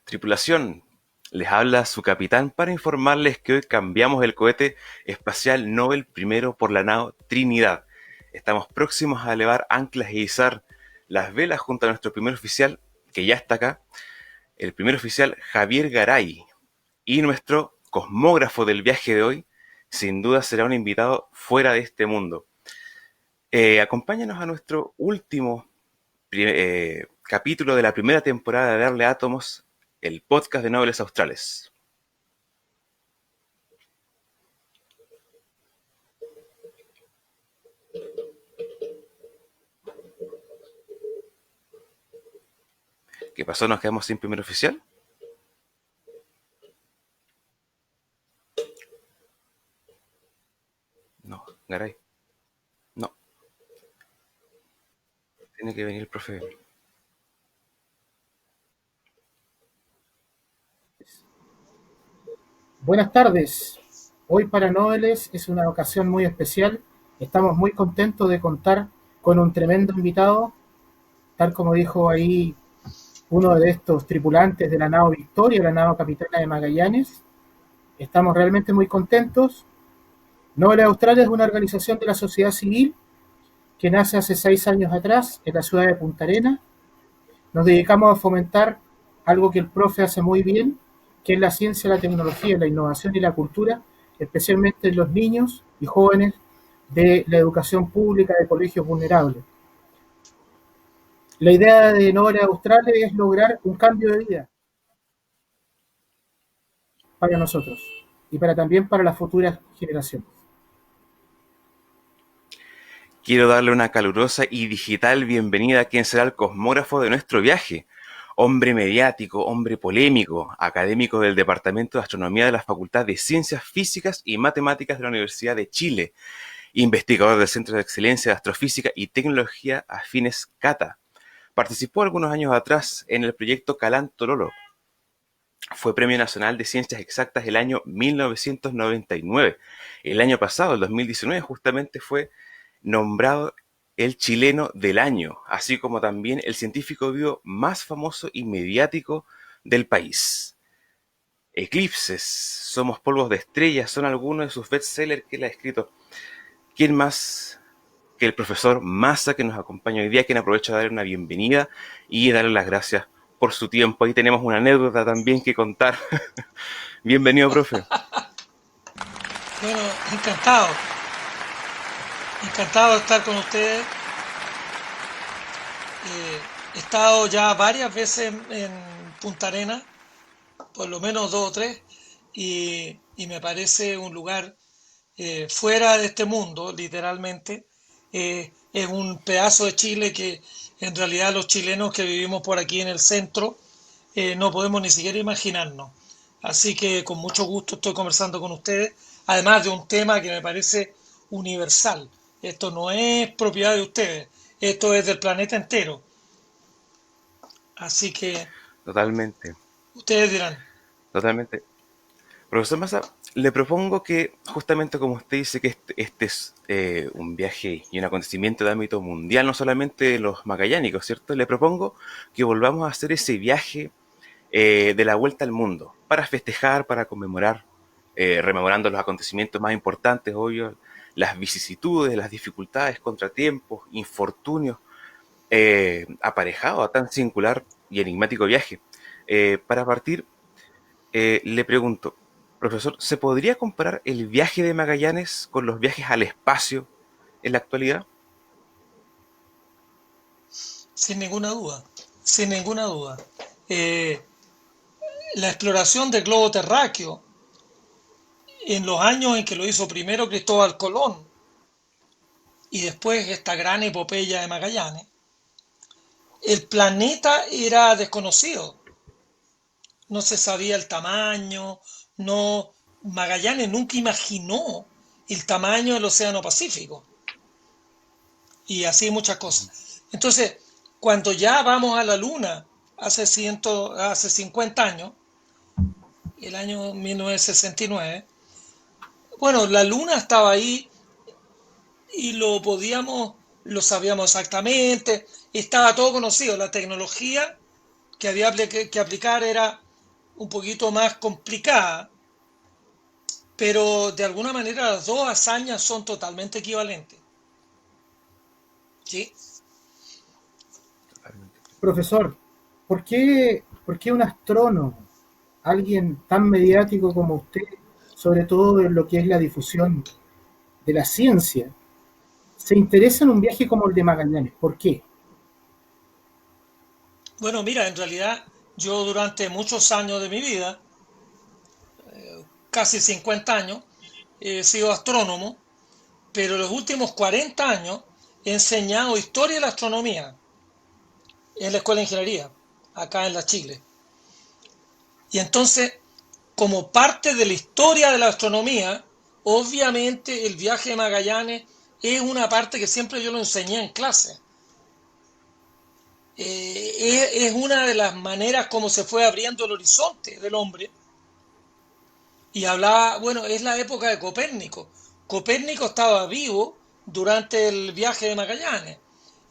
Tripulación, les habla su capitán para informarles que hoy cambiamos el cohete espacial Nobel primero por la nao Trinidad. Estamos próximos a elevar anclas e izar las velas junto a nuestro primer oficial, que ya está acá, el primer oficial Javier Garay. Y nuestro cosmógrafo del viaje de hoy, sin duda será un invitado fuera de este mundo. Acompáñanos a nuestro último capítulo de la primera temporada de Darle Átomos, el podcast de Nobles Australes. ¿Qué pasó? ¿Nos quedamos sin primer oficial? No, Garay. No, tiene que venir el profe. Buenas tardes. Hoy para Noveles es una ocasión muy especial. Estamos muy contentos de contar con un tremendo invitado, tal como dijo ahí uno de estos tripulantes de la nao Victoria, la nao Capitana de Magallanes. Estamos realmente muy contentos. Noveles Australia es una organización de la sociedad civil que nace hace 6 años atrás en la ciudad de Punta Arenas. Nos dedicamos a fomentar algo que el profe hace muy bien, que es la ciencia, la tecnología, la innovación y la cultura, especialmente en los niños y jóvenes de la educación pública de colegios vulnerables. La idea de Nobel Australia es lograr un cambio de vida para nosotros y para también para las futuras generaciones. Quiero darle una calurosa y digital bienvenida a quien será el cosmógrafo de nuestro viaje. Hombre mediático, hombre polémico, académico del Departamento de Astronomía de la Facultad de Ciencias Físicas y Matemáticas de la Universidad de Chile, investigador del Centro de Excelencia de Astrofísica y Tecnología Afines CATA. Participó algunos años atrás en el proyecto Calán-Tololo. Fue Premio Nacional de Ciencias Exactas el año 1999. El año pasado, el 2019, justamente fue nombrado el chileno del año, así como también el científico vivo más famoso y mediático del país. Eclipses, Somos polvos de estrellas, son algunos de sus bestsellers que él ha escrito. ¿Quién más que el profesor Massa, que nos acompaña hoy día, quien aprovecha de darle una bienvenida y darle las gracias por su tiempo? Ahí tenemos una anécdota también que contar. Bienvenido, profe. Bueno, encantado, encantado de estar con ustedes. He estado ya varias veces en Punta Arenas, por lo menos dos o tres, y me parece un lugar fuera de este mundo, literalmente. Es un pedazo de Chile que en realidad los chilenos que vivimos por aquí en el centro no podemos ni siquiera imaginarnos. Así que con mucho gusto estoy conversando con ustedes, además de un tema que me parece universal. Esto no es propiedad de ustedes, esto es del planeta entero. Así que Totalmente, ustedes dirán, totalmente. Profesor Massa, le propongo que, justamente como usted dice que este es un viaje y un acontecimiento de ámbito mundial, no solamente de los magallánicos, ¿cierto? Le propongo que volvamos a hacer ese viaje de la vuelta al mundo, para festejar, para conmemorar, rememorando los acontecimientos más importantes, obvio, las vicisitudes, las dificultades, contratiempos, infortunios, aparejados a tan singular y enigmático viaje. Para partir, le pregunto, profesor, ¿se podría comparar el viaje de Magallanes con los viajes al espacio en la actualidad? sin ninguna duda, sin ninguna duda. Eh, la exploración del globo terráqueo en los años en que lo hizo primero Cristóbal Colón y después esta gran epopeya de Magallanes, el planeta era desconocido, no se sabía el tamaño, no, Magallanes nunca imaginó el tamaño del Océano Pacífico y así muchas cosas. Entonces, cuando ya vamos a la Luna, hace 50 años, el año 1969, bueno, la Luna estaba ahí y lo sabíamos exactamente, estaba todo conocido, la tecnología que había que aplicar era un poquito más complicada, pero de alguna manera las dos hazañas son totalmente equivalentes. ¿Sí? Profesor, por qué un astrónomo, alguien tan mediático como usted, sobre todo en lo que es la difusión de la ciencia, se interesa en un viaje como el de Magallanes? ¿Por qué? Bueno, mira, en realidad yo durante muchos años de mi vida, casi 50 años, he sido astrónomo, pero los últimos 40 años he enseñado historia de la astronomía en la Escuela de Ingeniería, acá en la Chile. Y entonces, como parte de la historia de la astronomía, obviamente el viaje de Magallanes es una parte que siempre yo lo enseñé en clase. Es una de las maneras como se fue abriendo el horizonte del hombre. Y hablaba, bueno, es la época de Copérnico. Copérnico estaba vivo durante el viaje de Magallanes.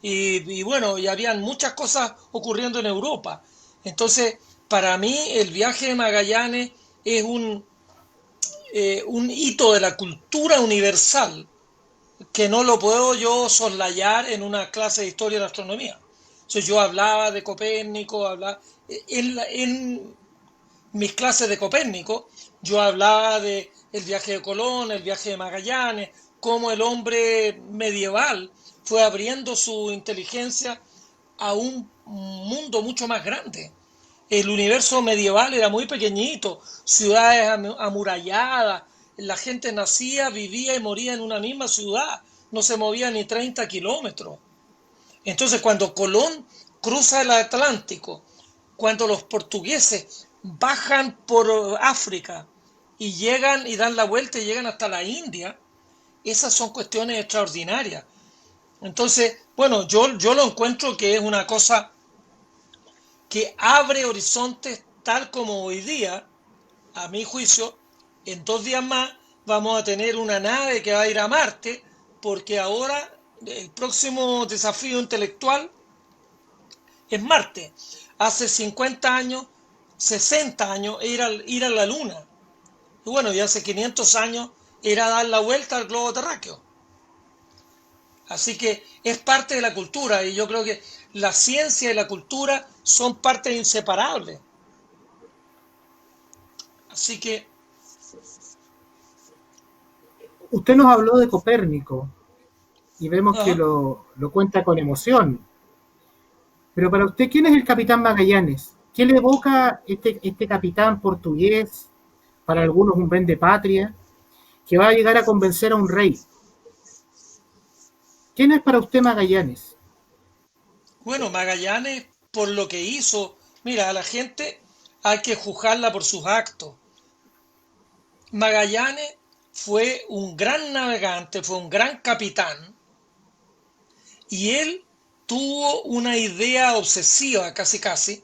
Y bueno, y habían muchas cosas ocurriendo en Europa. Entonces, para mí el viaje de Magallanes es un hito de la cultura universal que no lo puedo yo soslayar en una clase de historia de la astronomía. Entonces yo hablaba de Copérnico, hablaba, en mis clases de Copérnico, yo hablaba de el viaje de Colón, el viaje de Magallanes, cómo el hombre medieval fue abriendo su inteligencia a un mundo mucho más grande. El universo medieval era muy pequeñito, ciudades amuralladas, la gente nacía, vivía y moría en una misma ciudad, no se movía ni 30 kilómetros. Entonces, cuando Colón cruza el Atlántico, cuando los portugueses bajan por África y llegan y dan la vuelta y llegan hasta la India, esas son cuestiones extraordinarias. Entonces, bueno, yo lo encuentro que es una cosa que abre horizontes tal como hoy día, a mi juicio, en 2 días más vamos a tener una nave que va a ir a Marte, porque ahora el próximo desafío intelectual es Marte. Hace 50 años, 60 años ir a la Luna. Y bueno, y hace 500 años era dar la vuelta al globo terráqueo. Así que es parte de la cultura y yo creo que la ciencia y la cultura son partes inseparables. Así que, Usted nos habló de Copérnico y vemos que ajá. lo cuenta con emoción. Pero para usted, ¿quién es el capitán Magallanes? ¿Qué le evoca este capitán portugués, para algunos un vende patria, que va a llegar a convencer a un rey? ¿Quién es para usted Magallanes? Bueno, Magallanes, por lo que hizo, mira, a la gente hay que juzgarla por sus actos. Magallanes fue un gran navegante, fue un gran capitán, y él tuvo una idea obsesiva, casi casi,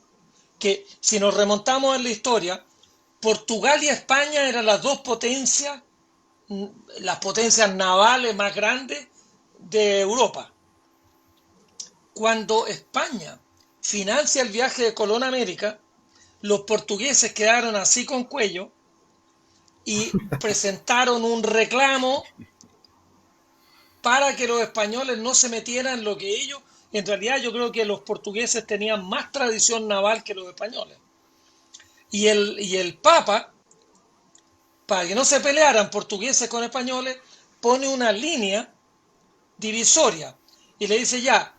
que si nos remontamos en la historia, Portugal y España eran las potencias navales más grandes de Europa. Cuando España financia el viaje de Colón a América, los portugueses quedaron así con cuello y presentaron un reclamo para que los españoles no se metieran en lo que ellos, en realidad yo creo que los portugueses tenían más tradición naval que los españoles. Y el Papa, para que no se pelearan portugueses con españoles, pone una línea divisoria y le dice ya,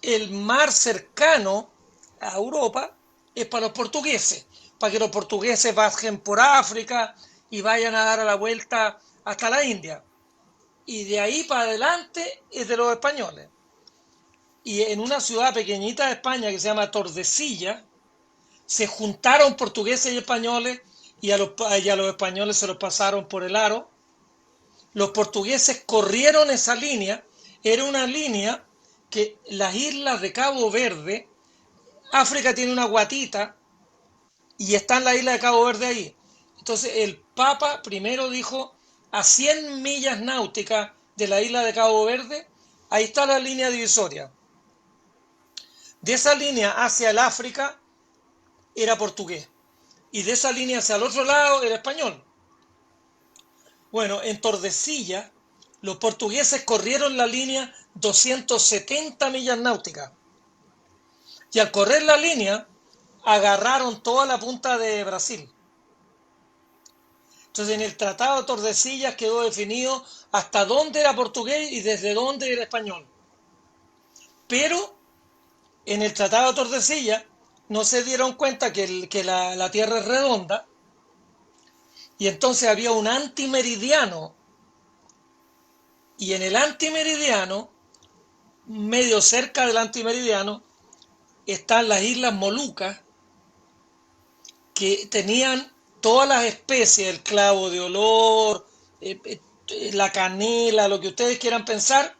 el mar cercano a Europa es para los portugueses, para que los portugueses bajen por África y vayan a dar a la vuelta hasta la India. Y de ahí para adelante es de los españoles. Y en una ciudad pequeñita de España que se llama Tordesillas, se juntaron portugueses y españoles y a los españoles se los pasaron por el aro. Los portugueses corrieron esa línea, era una línea que las islas de Cabo Verde, África tiene una guatita y está en la isla de Cabo Verde ahí. Entonces el Papa primero dijo, a 100 millas náuticas de la isla de Cabo Verde, ahí está la línea divisoria. De esa línea hacia el África era portugués. y de esa línea hacia el otro lado era español. Bueno, en Tordesillas los portugueses corrieron la línea 270 millas náuticas y al correr la línea agarraron toda la punta de Brasil. Entonces en el Tratado de Tordesillas quedó definido hasta dónde era portugués y desde dónde era español. Pero en el Tratado de Tordesillas no se dieron cuenta que la Tierra es redonda y entonces había un antimeridiano y en el antimeridiano, medio cerca del antimeridiano, están las Islas Molucas que tenían todas las especies, el clavo de olor, la canela, lo que ustedes quieran pensar,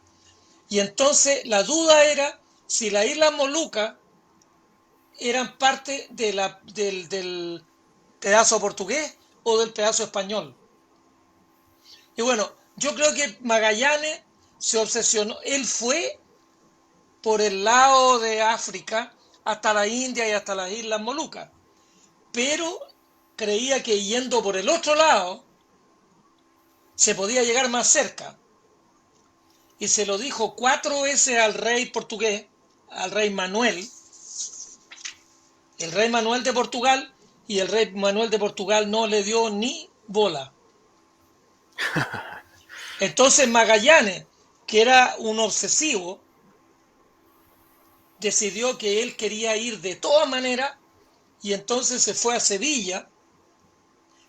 y entonces la duda era si las Islas Molucas eran parte del pedazo portugués o del pedazo español. Y bueno, yo creo que Magallanes se obsesionó, él fue por el lado de África hasta la India y hasta las Islas Molucas, pero creía que yendo por el otro lado se podía llegar más cerca. Y se lo dijo 4 veces al rey portugués, al rey Manuel, el rey Manuel de Portugal, y el rey Manuel de Portugal no le dio ni bola. Entonces Magallanes, que era un obsesivo, decidió que él quería ir de todas maneras y entonces se fue a Sevilla,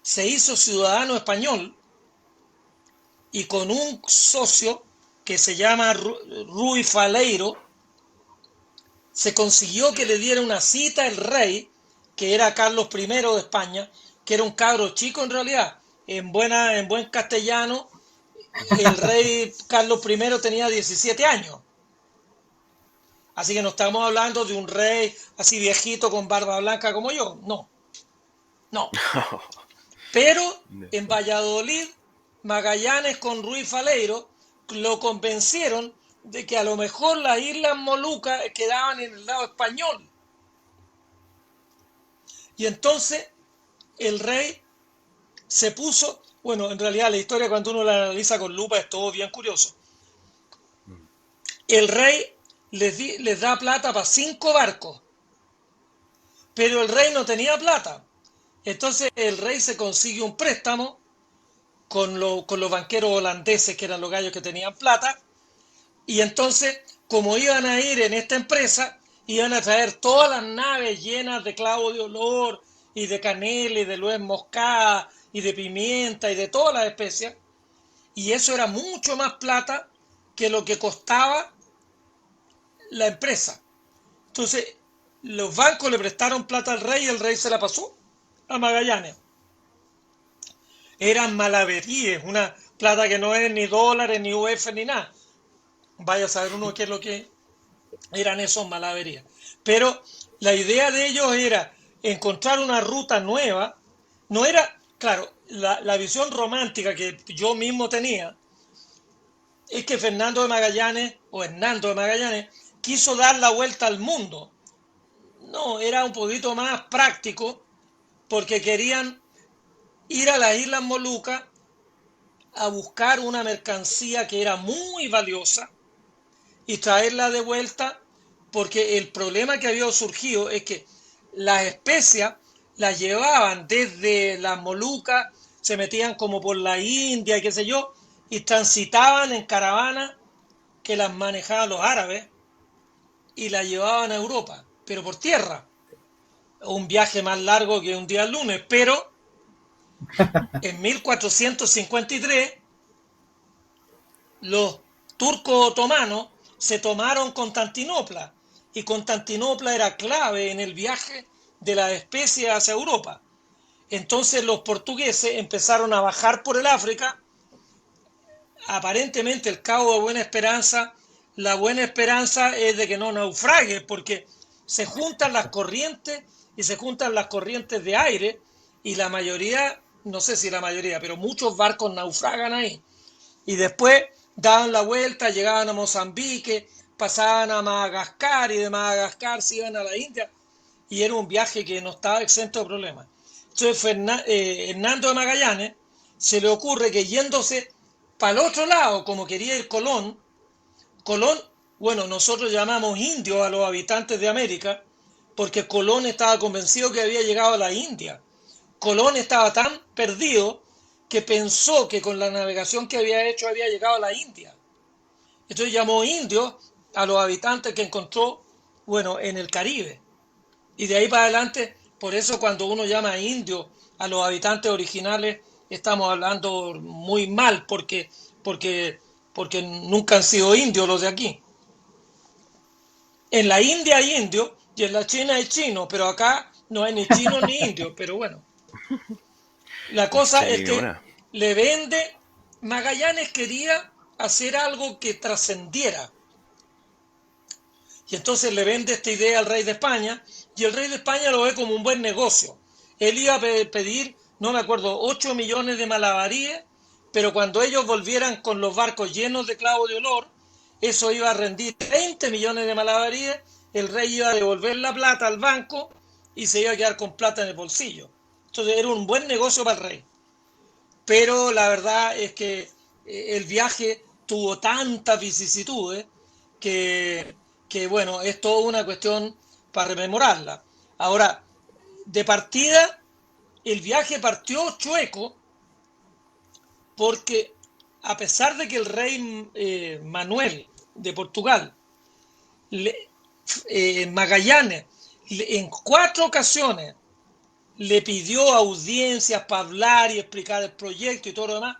se hizo ciudadano español y con un socio que se llama Rui Faleiro, se consiguió que le diera una cita el rey, que era Carlos I de España, que era un cabro chico en realidad, en buen castellano, el rey Carlos I tenía 17 años. Así que no estamos hablando de un rey así viejito con barba blanca como yo, no, no. Pero en Valladolid, Magallanes con Ruiz Faleiro lo convencieron de que a lo mejor las Islas Molucas quedaban en el lado español. Y entonces el rey se puso, bueno, en realidad la historia cuando uno la analiza con lupa es todo bien curioso. El rey les da plata para 5 barcos, pero el rey no tenía plata. Entonces el rey se consigue un préstamo con los banqueros holandeses, que eran los gallos que tenían plata, y entonces, como iban a ir en esta empresa, iban a traer todas las naves llenas de clavo de olor, y de canela, y de nuez moscada, y de pimienta, y de todas las especias, y eso era mucho más plata que lo que costaba la empresa. Entonces, los bancos le prestaron plata al rey y el rey se la pasó a Magallanes. Eran malaveríes, una plata que no es ni dólares, ni UF, ni nada. Vaya a saber uno qué es lo que eran esos malaverías. Pero la idea de ellos era encontrar una ruta nueva. No era, claro, la visión romántica que yo mismo tenía es que Fernando de Magallanes o Hernando de Magallanes quiso dar la vuelta al mundo. No, era un poquito más práctico porque querían ir a las Islas Molucas a buscar una mercancía que era muy valiosa y traerla de vuelta, porque el problema que había surgido es que las especias las llevaban desde las Molucas, se metían como por la India y qué sé yo, y transitaban en caravanas que las manejaban los árabes y las llevaban a Europa, pero por tierra. Un viaje más largo que un día al lunes, pero en 1453 los turcos otomanos se tomaron Constantinopla y Constantinopla era clave en el viaje de las especies hacia Europa. Entonces los portugueses empezaron a bajar por el África, aparentemente el Cabo de Buena Esperanza. La buena esperanza es de que no naufrague, porque se juntan las corrientes y se juntan las corrientes de aire y la mayoría, no sé si la mayoría, pero muchos barcos naufragan ahí. Y después daban la vuelta, llegaban a Mozambique, pasaban a Madagascar y de Madagascar se iban a la India y era un viaje que no estaba exento de problemas. Entonces Hernando de Magallanes se le ocurre que yéndose para el otro lado, como quería ir Colón, bueno, nosotros llamamos indios a los habitantes de América, porque Colón estaba convencido que había llegado a la India. Colón estaba tan perdido que pensó que con la navegación que había hecho había llegado a la India. Entonces llamó indios a los habitantes que encontró, bueno, en el Caribe. Y de ahí para adelante, por eso cuando uno llama indios a los habitantes originales, estamos hablando muy mal, porque, porque nunca han sido indios los de aquí. En la India hay indios y en la China hay chinos, pero acá no hay ni chinos ni indios. Pero bueno, la cosa es Sí, que una. le vende, Magallanes quería hacer algo que trascendiera. Y entonces le vende esta idea al rey de España y el rey de España lo ve como un buen negocio. Él iba a pedir, no me acuerdo, 8 millones de malabaríes, pero cuando ellos volvieran con los barcos llenos de clavos de olor, eso iba a rendir 20 millones de malabaríes, el rey iba a devolver la plata al banco y se iba a quedar con plata en el bolsillo. Entonces era un buen negocio para el rey. Pero la verdad es que el viaje tuvo tantas vicisitudes que, bueno, es toda una cuestión para rememorarla. Ahora, de partida, el viaje partió chueco porque a pesar de que el rey Manuel de Portugal, le, Magallanes, en 4 ocasiones le pidió audiencias para hablar y explicar el proyecto y todo lo demás,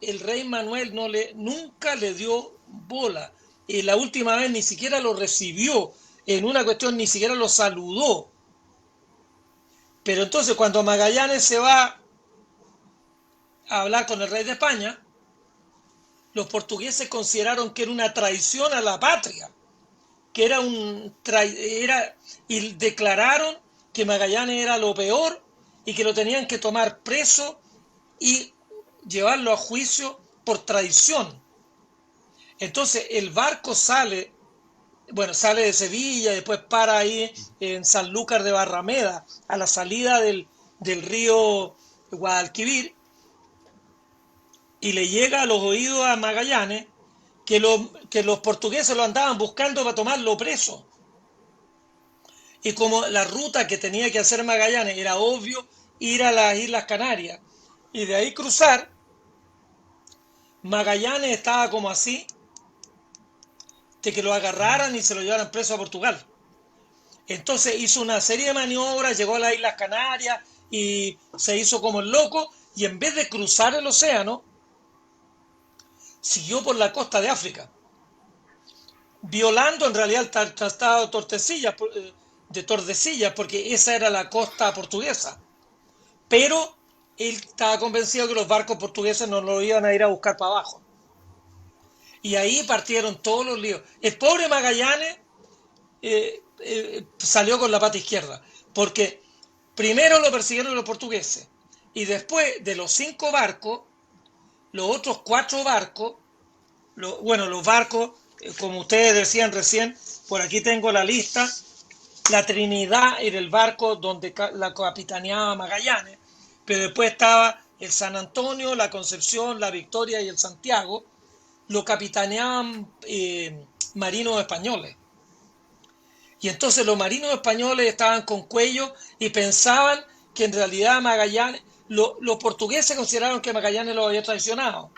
el rey Manuel nunca le dio bola. Y la última vez ni siquiera lo recibió. En una cuestión ni siquiera lo saludó. Pero entonces cuando Magallanes se va a hablar con el rey de España, los portugueses consideraron que era una traición a la patria, que y declararon que Magallanes era lo peor y que lo tenían que tomar preso y llevarlo a juicio por traición. Entonces el barco sale, bueno, sale de Sevilla, después para ahí en Sanlúcar de Barrameda, a la salida del río Guadalquivir, y le llega a los oídos a Magallanes que los portugueses lo andaban buscando para tomarlo preso. Y como la ruta que tenía que hacer Magallanes era obvio ir a las Islas Canarias y de ahí cruzar, Magallanes estaba como así, de que lo agarraran y se lo llevaran preso a Portugal. Entonces hizo una serie de maniobras, llegó a las Islas Canarias y se hizo como el loco y en vez de cruzar el océano, siguió por la costa de África, violando en realidad el tratado de Tordesillas, porque esa era la costa portuguesa. Pero él estaba convencido que los barcos portugueses no lo iban a ir a buscar para abajo. Y ahí partieron todos los líos. El pobre Magallanes salió con la pata izquierda, porque primero lo persiguieron los portugueses y después de los 5 barcos, los otros 4 barcos, los barcos, como ustedes decían recién, por aquí tengo la lista, la Trinidad era el barco donde la capitaneaba Magallanes, pero después estaba el San Antonio, la Concepción, la Victoria y el Santiago, lo capitaneaban marinos españoles. Y entonces los marinos españoles estaban con cuello y pensaban que en realidad Magallanes, los portugueses consideraron que Magallanes los había traicionado,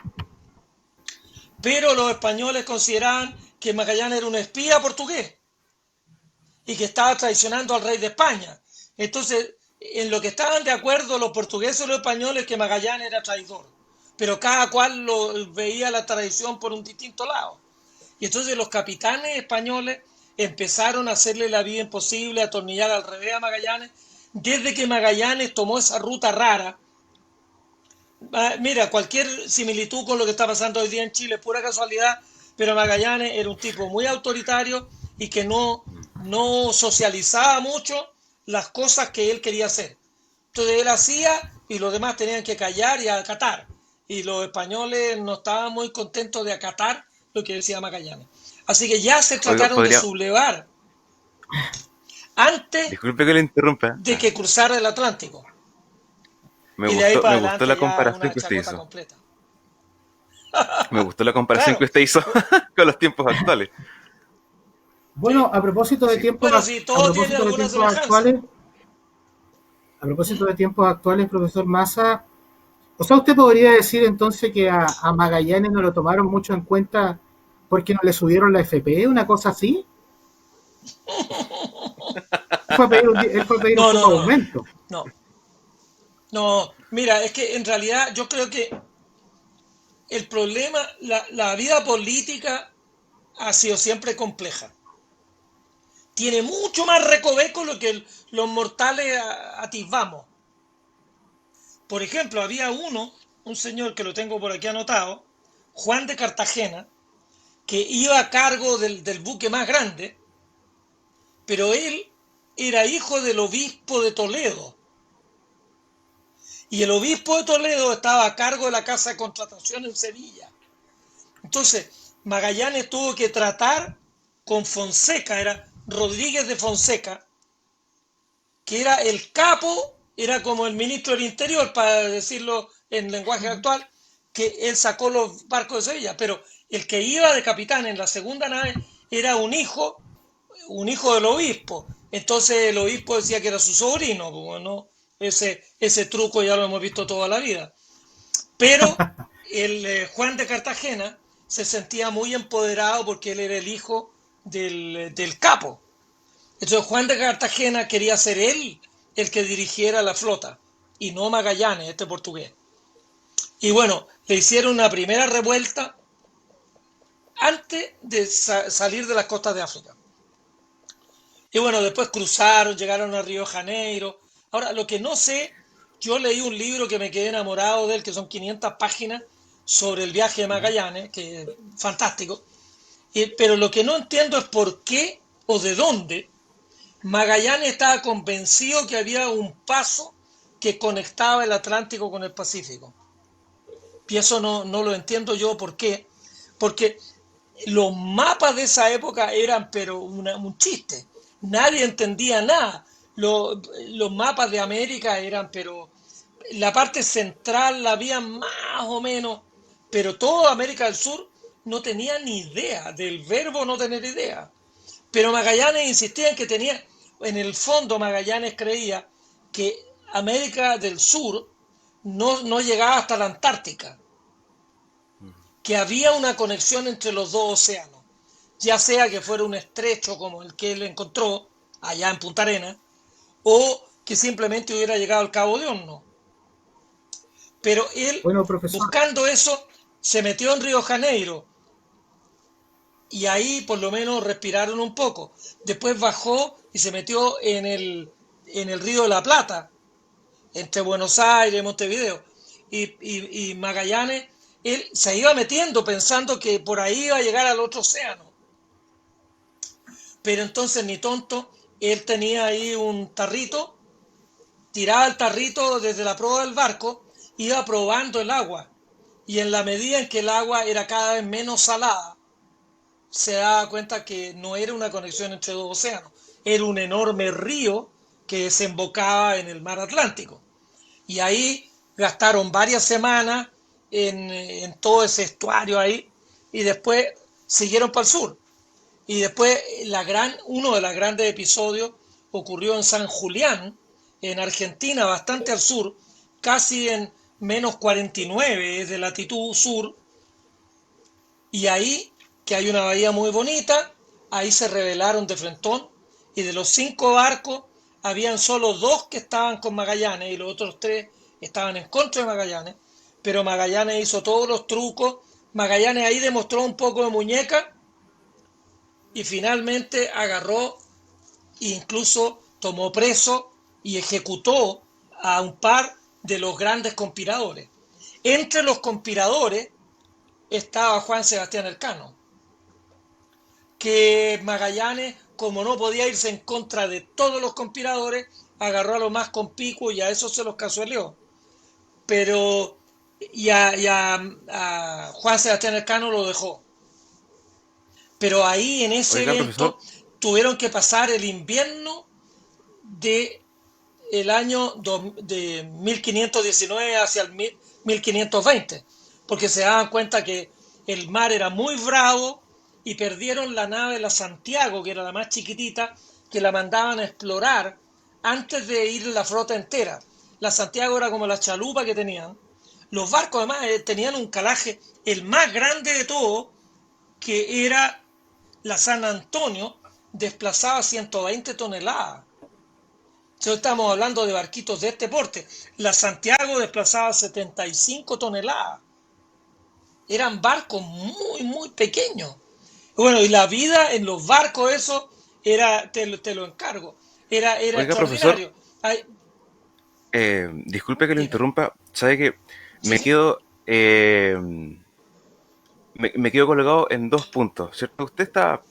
pero los españoles consideraban que Magallanes era un espía portugués y que estaba traicionando al rey de España. Entonces, en lo que estaban de acuerdo los portugueses y los españoles que Magallanes era traidor, pero cada cual veía la traición por un distinto lado. Y entonces los capitanes españoles empezaron a hacerle la vida imposible, a atornillar al revés a Magallanes, desde que Magallanes tomó esa ruta rara. Mira, cualquier similitud con lo que está pasando hoy día en Chile es pura casualidad, pero Magallanes era un tipo muy autoritario y que no socializaba mucho las cosas que él quería hacer. Entonces él hacía y los demás tenían que callar y acatar. Y los españoles no estaban muy contentos de acatar lo que decía Magallanes. Así que ya se Oiga, trataron de sublevar antes disculpe que le interrumpa. de que cruzara el Atlántico. Y de ahí para Me gustó la adelante ya comparación una que usted chacota hizo. completa. Me gustó la comparación que Claro. usted hizo con los tiempos actuales. Bueno, Sí. a propósito de Sí. tiempos, Bueno, sí, a todo tiene propósito de alguna tiempos semejanza. actuales, a propósito ¿Mm? de tiempos actuales, profesor Massa, o sea, usted podría decir entonces que a Magallanes no lo tomaron mucho en cuenta porque no le subieron la FP, una cosa así. Él fue a pedir un No, poco no, de no, no. aumento. No, no. Mira, es que en realidad yo creo que el problema, la vida política ha sido siempre compleja. Tiene mucho más recoveco lo que los mortales atisbamos. Por ejemplo, había un señor que lo tengo por aquí anotado, Juan de Cartagena, que iba a cargo del buque más grande, pero él era hijo del obispo de Toledo. Y el obispo de Toledo estaba a cargo de la casa de contratación en Sevilla. Entonces, Magallanes tuvo que tratar con Fonseca, era Rodríguez de Fonseca, que era el capo, era como el ministro del Interior, para decirlo en lenguaje actual, que él sacó los barcos de Sevilla, pero el que iba de capitán en la segunda nave era un hijo del obispo. Entonces el obispo decía que era su sobrino, bueno, ese truco ya lo hemos visto toda la vida. Pero el Juan de Cartagena se sentía muy empoderado porque él era el hijo del capo. Entonces Juan de Cartagena quería ser él el que dirigiera la flota y no Magallanes, este portugués. Y bueno, le hicieron una primera revuelta antes de salir de las costas de África. Y bueno, después cruzaron, llegaron a Río de Janeiro. Ahora, lo que no sé, yo leí un libro que me quedé enamorado de él, que son 500 páginas sobre el viaje de Magallanes, que es fantástico. Pero lo que no entiendo es por qué o de dónde Magallanes estaba convencido que había un paso que conectaba el Atlántico con el Pacífico. Y eso no lo entiendo yo por qué. Porque los mapas de esa época eran pero un chiste. Nadie entendía nada. Los mapas de América eran pero... La parte central la había más o menos, pero toda América del Sur no tenía ni idea del verbo no tener idea. Pero Magallanes insistía en que tenía, en el fondo Magallanes creía que América del Sur no llegaba hasta la Antártica, que había una conexión entre los dos océanos, ya sea que fuera un estrecho como el que él encontró allá en Punta Arenas, o que simplemente hubiera llegado al Cabo de Horno. Pero él, Bueno, profesor, buscando eso, se metió en Río de Janeiro y ahí por lo menos respiraron un poco. Después bajó y se metió en el Río de la Plata, entre Buenos Aires y Montevideo. Y Magallanes, él se iba metiendo pensando que por ahí iba a llegar al otro océano. Pero entonces, ni tonto, él tenía ahí un tarrito, tiraba el tarrito desde la proa del barco, iba probando el agua. Y en la medida en que el agua era cada vez menos salada, se daba cuenta que no era una conexión entre dos océanos, era un enorme río que desembocaba en el mar Atlántico. Y ahí gastaron varias semanas en todo ese estuario ahí y después siguieron para el sur. Y después uno de los grandes episodios ocurrió en San Julián, en Argentina, bastante al sur, casi en -49 de latitud sur, y ahí, que hay una bahía muy bonita, ahí se rebelaron de frentón y de los 5 barcos, habían solo 2 que estaban con Magallanes y los otros 3 estaban en contra de Magallanes, pero Magallanes hizo todos los trucos, Magallanes ahí demostró un poco de muñeca y finalmente agarró e incluso tomó preso y ejecutó a un par de los grandes conspiradores. Entre los conspiradores estaba Juan Sebastián Elcano, que Magallanes, como no podía irse en contra de todos los conspiradores, agarró a los más conspicuos y a eso se los casueleó. Pero a Juan Sebastián Elcano lo dejó. Pero ahí en ese Oiga, profesor, evento tuvieron que pasar el invierno de el año de 1519 hacia el 1520, porque se daban cuenta que el mar era muy bravo y perdieron la nave La Santiago, que era la más chiquitita, que la mandaban a explorar antes de ir la flota entera. La Santiago era como la chalupa que tenían. Los barcos además tenían un calaje, el más grande de todo, que era la San Antonio, desplazaba 120 toneladas. Entonces estamos hablando de barquitos de este porte. La Santiago desplazaba 75 toneladas. Eran barcos muy, muy pequeños. Bueno, y la vida en los barcos, eso era, te lo encargo, era Oiga, profesor, extraordinario. Ay, disculpe que lo dime, interrumpa. Sabe que sí, me sí, quedo, me quedo colgado en dos puntos, ¿cierto? Usted está,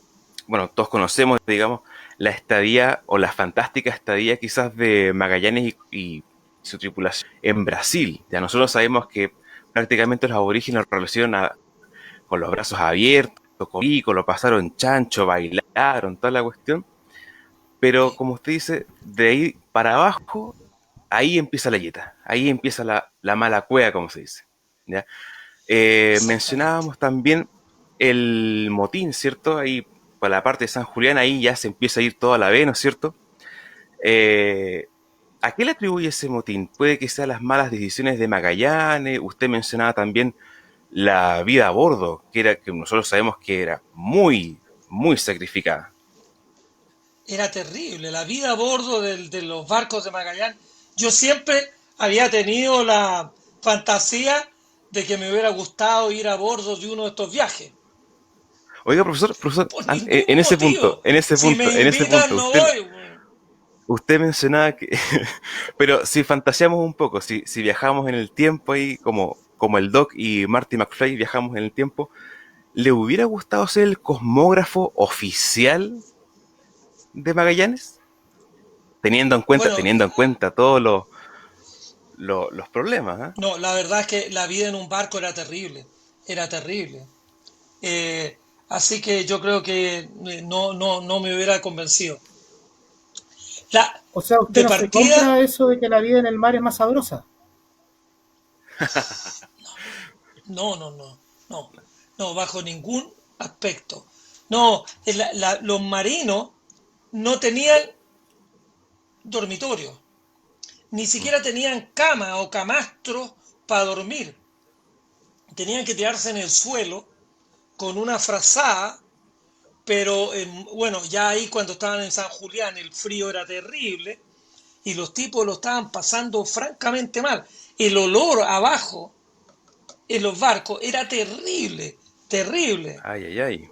bueno, todos conocemos, digamos, la estadía o la fantástica estadía quizás de Magallanes y su tripulación en Brasil. Ya nosotros sabemos que prácticamente los aborígenes lo relacionan con los brazos abiertos, con pico, lo pasaron chancho, bailaron, toda la cuestión. Pero sí, como usted dice, de ahí para abajo, ahí empieza la yeta, ahí empieza la mala cueva, como se dice. ¿Ya? exactamente. Mencionábamos también el motín, ¿cierto? Ahí, para la parte de San Julián, ahí ya se empieza a ir toda la vez, ¿no es cierto? Eh, ¿A qué le atribuye ese motín? Puede que sean las malas decisiones de Magallanes, usted mencionaba también la vida a bordo, que nosotros sabemos que era muy, muy sacrificada. Era terrible. La vida a bordo de los barcos de Magallanes. Yo siempre había tenido la fantasía de que me hubiera gustado ir a bordo de uno de estos viajes. Oiga, profesor, Por ningún motivo. Si me en ese invitan, punto, no voy. usted mencionaba que, pero si fantaseamos un poco, si viajamos en el tiempo ahí, como el Doc y Marty McFly viajamos en el tiempo, ¿le hubiera gustado ser el cosmógrafo oficial de Magallanes? Bueno, Teniendo en cuenta todos los problemas, ¿eh? no, la verdad es que la vida en un barco era terrible. Era terrible. Eh, Así que yo creo que no me hubiera convencido. La, O sea, usted de no se partida, compra eso de que la vida en el mar es más sabrosa. no, no, bajo ningún aspecto. No, los marinos no tenían dormitorio, ni siquiera tenían cama o camastros para dormir. Tenían que tirarse en el suelo con una frazada, pero bueno, ya ahí cuando estaban en San Julián el frío era terrible y los tipos lo estaban pasando francamente mal. El olor abajo en los barcos era terrible, terrible. Ay, ay, ay.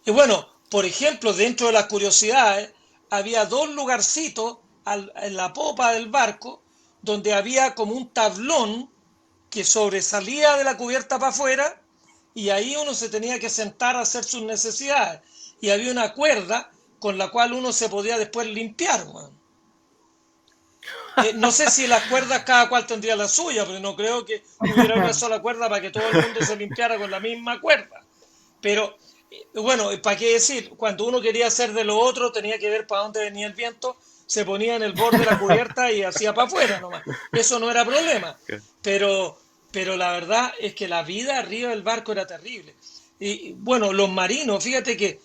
Y bueno, por ejemplo, dentro de las curiosidades, había dos lugarcitos en la popa del barco donde había como un tablón que sobresalía de la cubierta para afuera y ahí uno se tenía que sentar a hacer sus necesidades. Y había una cuerda con la cual uno se podía después limpiar, man. No sé si las cuerdas cada cual tendría la suya, pero no creo que hubiera una sola cuerda para que todo el mundo se limpiara con la misma cuerda. Pero bueno, ¿para qué decir? Cuando uno quería hacer de lo otro, tenía que ver para dónde venía el viento, se ponía en el borde de la cubierta y hacía para afuera nomás. Eso no era problema. Pero, pero la verdad es que la vida arriba del barco era terrible. Y bueno, los marinos, fíjate que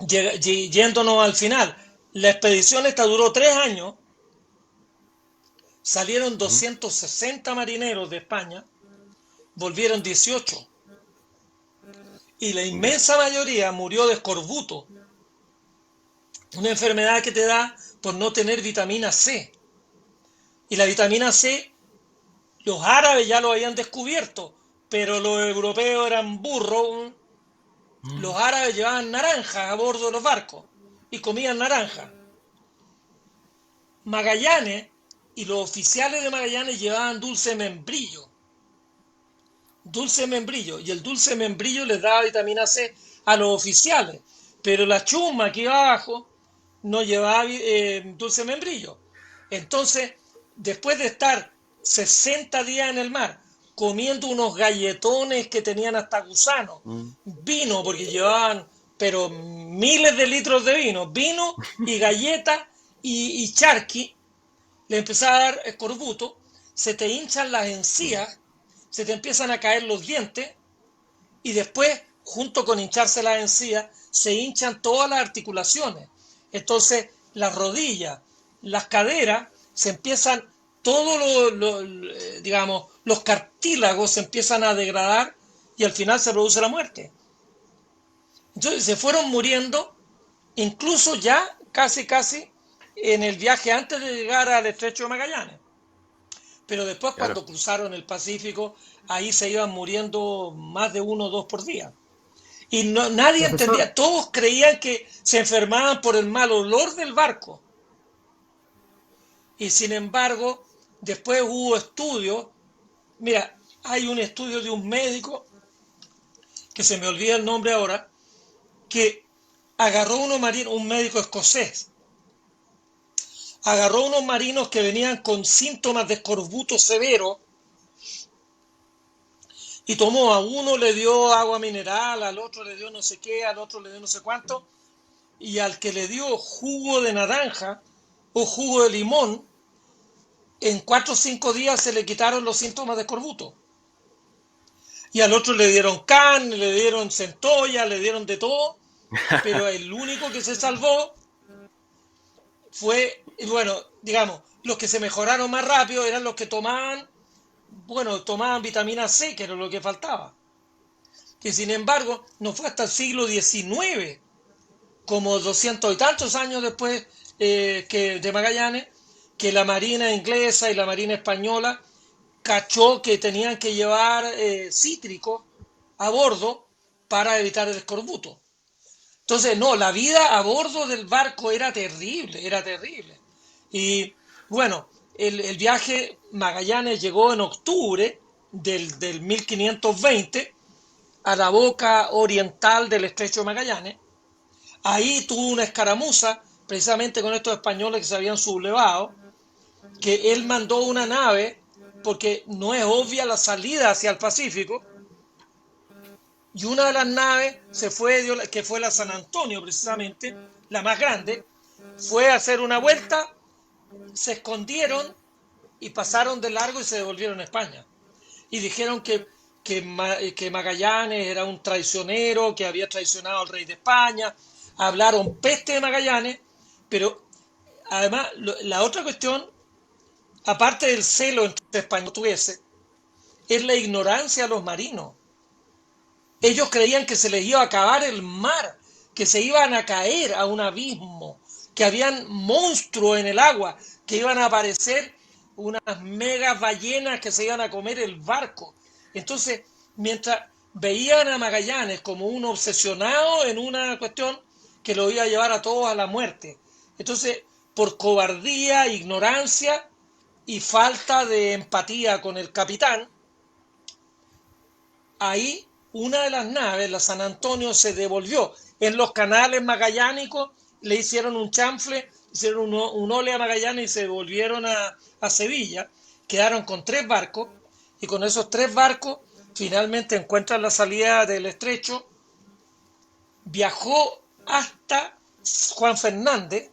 yéndonos al final, la expedición esta duró 3 años, salieron Ujú. 260 marineros de España, volvieron 18 y la Ya. inmensa mayoría murió de escorbuto, una enfermedad que te da por no tener vitamina C. Y la vitamina C, los árabes ya lo habían descubierto, pero los europeos eran burros. Los árabes llevaban naranjas a bordo de los barcos y comían naranja. Magallanes y los oficiales de Magallanes llevaban dulce membrillo. Dulce membrillo. Y el dulce membrillo les daba vitamina C a los oficiales. Pero la chuma que iba abajo no llevaba dulce membrillo. Entonces, después de estar 60 días en el mar, comiendo unos galletones que tenían hasta gusanos, Mm. vino, porque llevaban, pero miles de litros de vino y galletas y charqui, le empezaba a dar escorbuto, se te hinchan las encías, se te empiezan a caer los dientes y después, junto con hincharse las encías, se hinchan todas las articulaciones. Entonces, las rodillas, las caderas, se empiezan, todos digamos, los cartílagos se empiezan a degradar y al final se produce la muerte. Entonces, se fueron muriendo, incluso ya casi en el viaje antes de llegar al Estrecho de Magallanes. Pero después, Claro. cuando cruzaron el Pacífico, ahí se iban muriendo más de uno o dos por día. Y no, nadie Profesor, entendía, todos creían que se enfermaban por el mal olor del barco. Y sin embargo, después hubo estudios. Mira, hay un estudio de un médico, que se me olvida el nombre ahora, que agarró unos marinos, un médico escocés, agarró unos marinos que venían con síntomas de escorbuto severo y tomó, a uno le dio agua mineral, al otro le dio no sé qué, al otro le dio no sé cuánto, y al que le dio jugo de naranja o jugo de limón, en 4 o 5 días se le quitaron los síntomas de escorbuto. Y al otro le dieron carne, le dieron centolla, le dieron de todo, pero el único que se salvó fue, bueno, digamos, los que se mejoraron más rápido eran los que tomaban, bueno, tomaban vitamina C, que era lo que faltaba. Que sin embargo, no fue hasta el siglo XIX, como 200 y tantos años después que de Magallanes, que la Marina inglesa y la Marina española cachó que tenían que llevar cítricos a bordo para evitar el escorbuto. Entonces, no, la vida a bordo del barco era terrible, era terrible. Y bueno, el viaje Magallanes llegó en octubre del 1520 a la boca oriental del Estrecho de Magallanes. Ahí tuvo una escaramuza, precisamente con estos españoles que se habían sublevado, que él mandó una nave, porque no es obvia la salida hacia el Pacífico, y una de las naves se fue, que fue la San Antonio precisamente, la más grande, fue a hacer una vuelta, se escondieron y pasaron de largo y se devolvieron a España. Y dijeron que Magallanes era un traicionero, que había traicionado al rey de España, hablaron peste de Magallanes, pero además la otra cuestión, aparte del celo entre españoles y portugueses, es la ignorancia de los marinos. Ellos creían que se les iba a acabar el mar, que se iban a caer a un abismo, que habían monstruos en el agua, que iban a aparecer unas megas ballenas que se iban a comer el barco. Entonces, mientras veían a Magallanes como un obsesionado en una cuestión que lo iba a llevar a todos a la muerte. Entonces, por cobardía, ignorancia y falta de empatía con el capitán, ahí una de las naves, la San Antonio, se devolvió. En los canales magallánicos le hicieron un chanfle, hicieron un ole a Magallanes y se devolvieron a Sevilla. Quedaron con 3 barcos y con esos 3 barcos finalmente encuentran la salida del estrecho. Viajó hasta Juan Fernández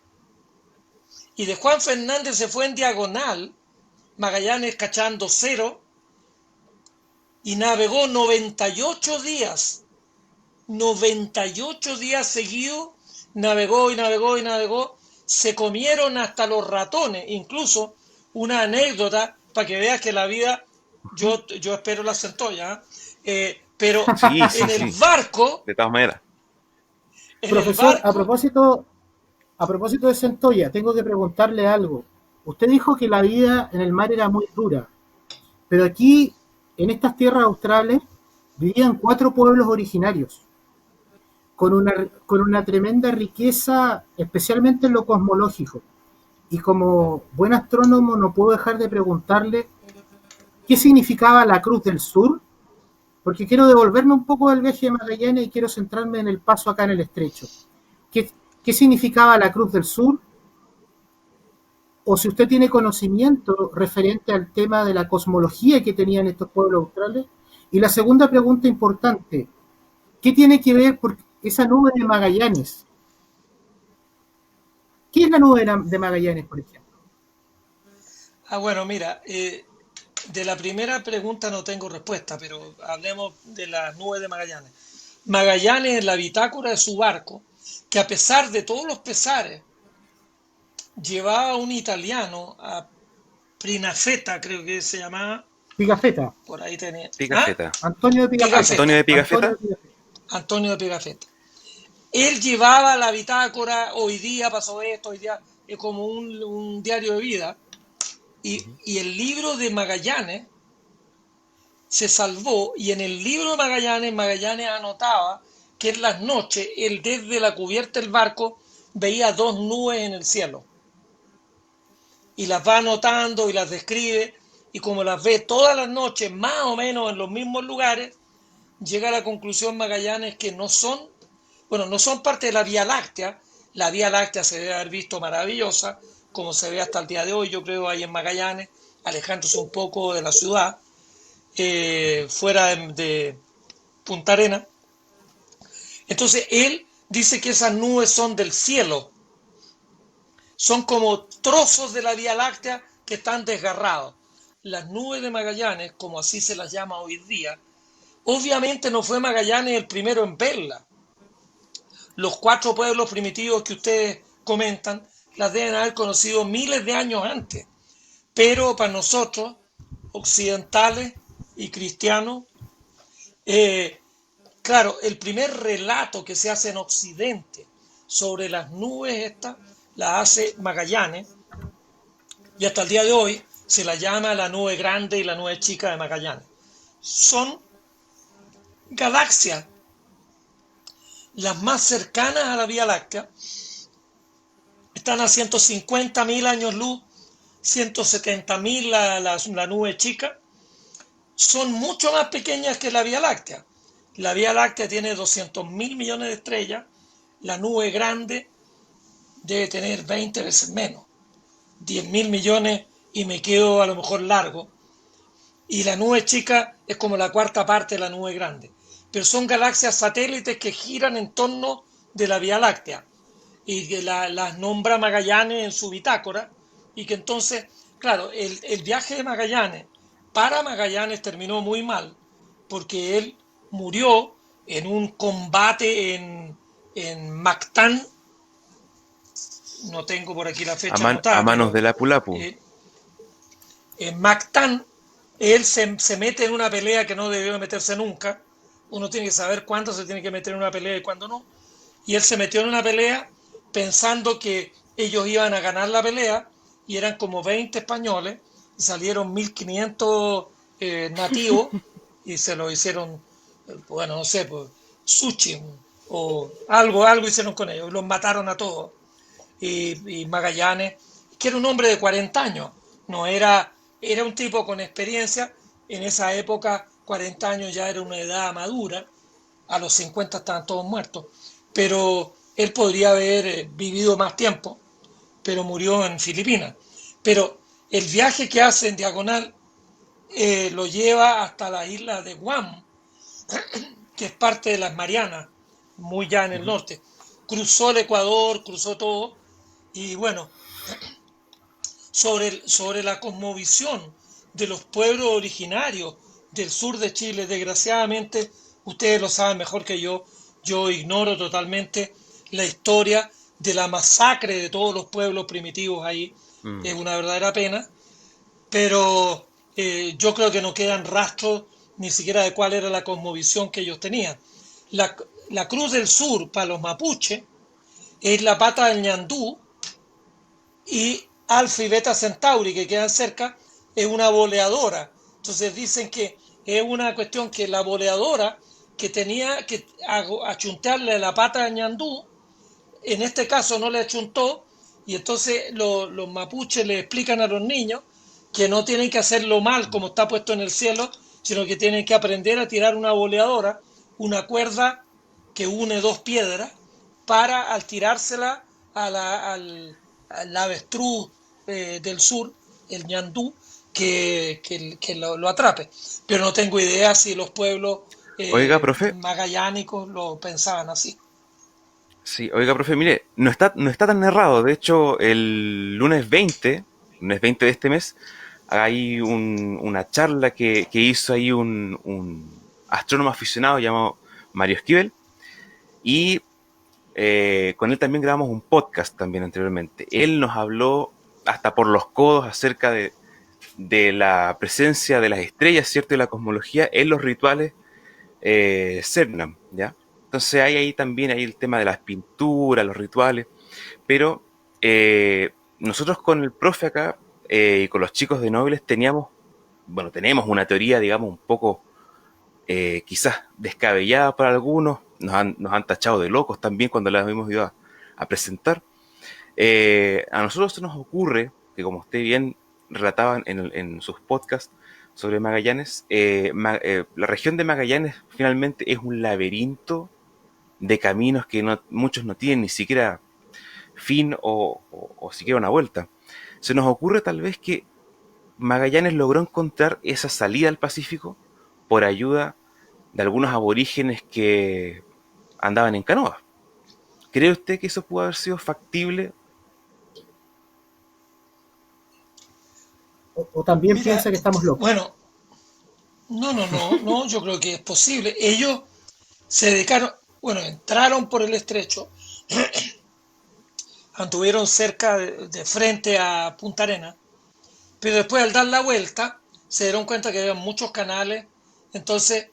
y de Juan Fernández se fue en diagonal, Magallanes cachando cero, y navegó 98 días, 98 días seguidos, navegó y navegó y navegó, se comieron hasta los ratones, incluso una anécdota para que veas que la vida, yo espero la centolla, pero Sí, sí, en el sí. barco, De todas maneras. en el profesor, barco, a propósito de Centolla, tengo que preguntarle algo. Usted dijo que la vida en el mar era muy dura, pero aquí, en estas tierras australes, vivían 4 pueblos originarios, con una tremenda riqueza, especialmente en lo cosmológico. Y como buen astrónomo no puedo dejar de preguntarle qué significaba la Cruz del Sur, porque quiero devolverme un poco del viaje de Magallanes y quiero centrarme en el paso acá en el estrecho. ¿Qué, qué significaba la Cruz del Sur? O si usted tiene conocimiento referente al tema de la cosmología que tenían estos pueblos australes. Y la segunda pregunta importante, ¿qué tiene que ver por esa nube de Magallanes? ¿Qué es la nube de Magallanes, por ejemplo? Bueno, mira, de la primera pregunta no tengo respuesta, pero hablemos de las nubes de Magallanes. Magallanes en la bitácora de su barco, que a pesar de todos los pesares, llevaba a un italiano, a Prinafeta, creo que se llamaba, Pigafetta, por ahí tenía. ¿Ah? Pigafetta. Antonio de Pigafetta. Antonio Pigafetta, de Antonio Pigafetta. de Pigafetta. Antonio de Pigafetta. Él llevaba la bitácora, hoy día pasó esto, hoy día es como un diario de vida. Y el libro de Magallanes se salvó, y en el libro de Magallanes, Magallanes anotaba que en las noches él desde la cubierta del barco veía dos nubes en el cielo. Y las va anotando y las describe, y como las ve todas las noches, más o menos en los mismos lugares, llega a la conclusión Magallanes que no son, bueno, no son parte de la Vía Láctea. La Vía Láctea se debe haber visto maravillosa, como se ve hasta el día de hoy, yo creo, ahí en Magallanes, alejándose un poco de la ciudad, fuera de Punta Arena. Entonces él dice que esas nubes son del cielo, son como trozos de la Vía Láctea que están desgarrados. Las nubes de Magallanes, como así se las llama hoy día, obviamente no fue Magallanes el primero en verla. Los 4 pueblos primitivos que ustedes comentan las deben haber conocido miles de años antes. Pero para nosotros, occidentales y cristianos, claro, el primer relato que se hace en Occidente sobre las nubes estas, la hace Magallanes, y hasta el día de hoy se la llama la nube grande y la nube chica de Magallanes. Son galaxias las más cercanas a la Vía Láctea, están a 150.000 años luz, 170.000 la nube chica, son mucho más pequeñas que la Vía Láctea. La Vía Láctea tiene 200.000 millones de estrellas, la nube grande debe tener 20 veces menos, 10.000 millones, y me quedo a lo mejor largo. Y la nube chica es como la cuarta parte de la nube grande. Pero son galaxias satélites que giran en torno de la Vía Láctea, y que las nombra Magallanes en su bitácora, y que entonces, claro, el viaje de Magallanes para Magallanes terminó muy mal, porque él murió en un combate en Mactán, no tengo por aquí la fecha A anotada, manos pero de Lapu Lapu. en Mactán él se mete en una pelea que no debió meterse nunca. Uno tiene que saber cuándo se tiene que meter en una pelea y cuándo no. Y él se metió en una pelea pensando que ellos iban a ganar la pelea, y eran como 20 españoles, y salieron 1.500 nativos, y se lo hicieron, bueno, no sé, pues, sushi o algo hicieron con ellos, los mataron a todos. Y Magallanes, que era un hombre de 40 años, no era, era un tipo con experiencia. En esa época 40 años ya era una edad madura, a los 50 estaban todos muertos, pero él podría haber vivido más tiempo, pero murió en Filipinas. Pero el viaje que hace en diagonal lo lleva hasta la isla de Guam, que es parte de las Marianas, muy ya en el norte. Cruzó el Ecuador, cruzó todo, y bueno, sobre la cosmovisión de los pueblos originarios del sur de Chile, desgraciadamente, ustedes lo saben mejor que yo ignoro totalmente la historia de la masacre de todos los pueblos primitivos ahí. Mm. Es una verdadera pena, pero yo creo que no quedan rastros ni siquiera de cuál era la cosmovisión que ellos tenían. La, la Cruz del Sur para los mapuches es la pata del ñandú, y Alfa y Beta Centauri, que quedan cerca, es una boleadora. Entonces dicen que es una cuestión que la boleadora que tenía que achuntarle la pata de ñandú, en este caso no le achuntó, y entonces los mapuches le explican a los niños que no tienen que hacerlo mal como está puesto en el cielo, sino que tienen que aprender a tirar una boleadora, una cuerda que une dos piedras, para al tirársela al avestruz del sur, el ñandú, que lo atrape. Pero no tengo idea si los pueblos Oiga, profe. magallánicos lo pensaban así. Sí, oiga, profe, mire, no está tan errado. De hecho, el lunes 20 de este mes, hay una charla que hizo ahí un astrónomo aficionado llamado Mario Esquivel, y con él también grabamos un podcast también anteriormente. Él nos habló hasta por los codos acerca de la presencia de las estrellas, ¿cierto? Y la cosmología en los rituales Cernam, ¿ya? Entonces hay ahí también hay el tema de las pinturas, los rituales, pero nosotros con el profe acá y con los chicos de Nobles tenemos una teoría, digamos, un poco quizás descabellada para algunos, nos han tachado de locos también cuando las hemos ido a presentar. A nosotros se nos ocurre que, como usted bien relataban en sus podcasts sobre Magallanes, la región de Magallanes finalmente es un laberinto de caminos que muchos no tienen ni siquiera fin o siquiera una vuelta. Se nos ocurre tal vez que Magallanes logró encontrar esa salida al Pacífico por ayuda de algunos aborígenes que andaban en canoas. ¿Cree usted que eso pudo haber sido factible? O también Mira, piensa que estamos locos. bueno, no, yo creo que es posible. Ellos se dedicaron, bueno, entraron por el estrecho, anduvieron cerca de frente a Punta Arenas, pero después al dar la vuelta se dieron cuenta que había muchos canales, entonces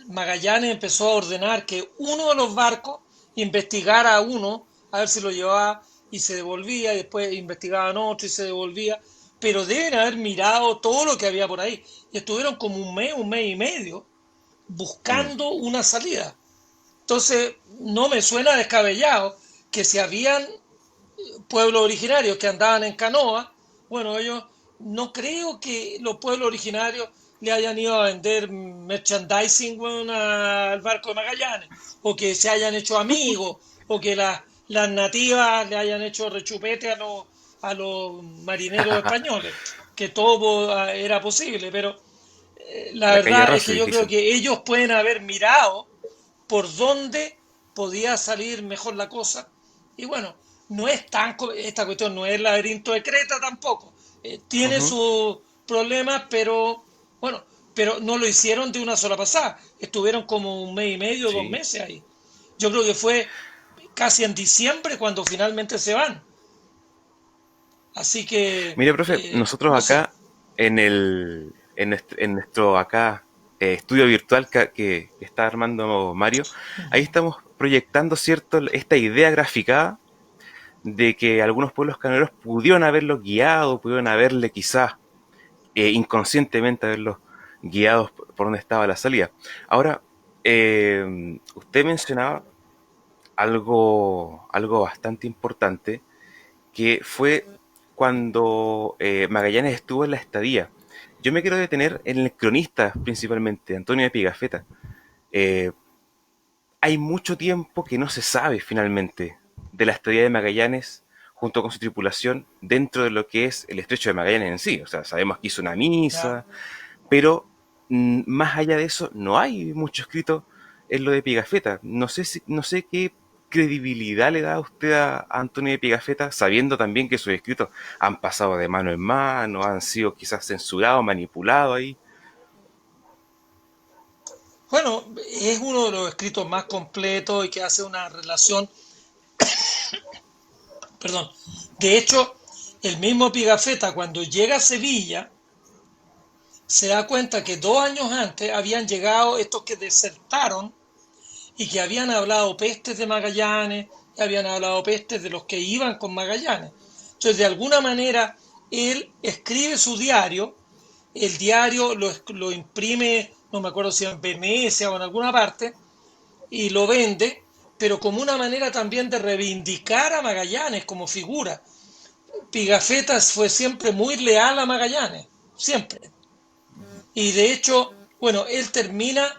Magallanes empezó a ordenar que uno de los barcos investigara a uno, a ver si lo llevaba y se devolvía, y después investigaban otro y se devolvía, pero deben haber mirado todo lo que había por ahí. Y estuvieron como un mes y medio, Mm, buscando una salida. Entonces, no me suena descabellado que si habían pueblos originarios que andaban en canoa, bueno, ellos no creo que los pueblos originarios le hayan ido a vender merchandising, bueno, al barco de Magallanes, o que se hayan hecho amigos, o que las nativas le hayan hecho rechupete a los marineros españoles, que todo era posible, pero la la calle verdad es Raso, que yo creo dicen. que ellos pueden haber mirado por dónde podía salir mejor la cosa. Y bueno, no es tan, esta cuestión no es el laberinto de Creta tampoco. Tiene Ujú, sus problemas, pero bueno, pero no lo hicieron de una sola pasada. Estuvieron como un mes y medio, dos sí. meses ahí. Yo creo que fue casi en diciembre cuando finalmente se van. Así que, Mire, profe, nosotros no sé. acá en nuestro acá estudio virtual que está armando Mario, ahí estamos proyectando, ¿cierto? Esta idea graficada de que algunos pueblos canoeros pudieron haberlos guiado, pudieron haberle quizás inconscientemente haberlos guiados por donde estaba la salida. Ahora, usted mencionaba algo bastante importante, que fue cuando Magallanes estuvo en la estadía. Yo me quiero detener en el cronista principalmente, Antonio de Pigafetta. Eh, Hay mucho tiempo que no se sabe finalmente de la estadía de Magallanes junto con su tripulación dentro de lo que es el estrecho de Magallanes en sí. O sea, sabemos que hizo una Ya. misa, pero más allá de eso no hay mucho escrito en lo de Pigafetta. No sé qué credibilidad le da a usted a Antonio de Pigafetta, sabiendo también que sus escritos han pasado de mano en mano, han sido quizás censurados, manipulados ahí. Bueno, es uno de los escritos más completos y que hace una relación, perdón. De hecho, el mismo Pigafetta cuando llega a Sevilla se da cuenta que 2 años antes habían llegado estos que desertaron y que habían hablado pestes de Magallanes, y habían hablado pestes de los que iban con Magallanes. Entonces, de alguna manera, él escribe su diario, el diario lo imprime, no me acuerdo si en Venecia o en alguna parte, y lo vende, pero como una manera también de reivindicar a Magallanes como figura. Pigafetta fue siempre muy leal a Magallanes, siempre. Y de hecho, bueno, él termina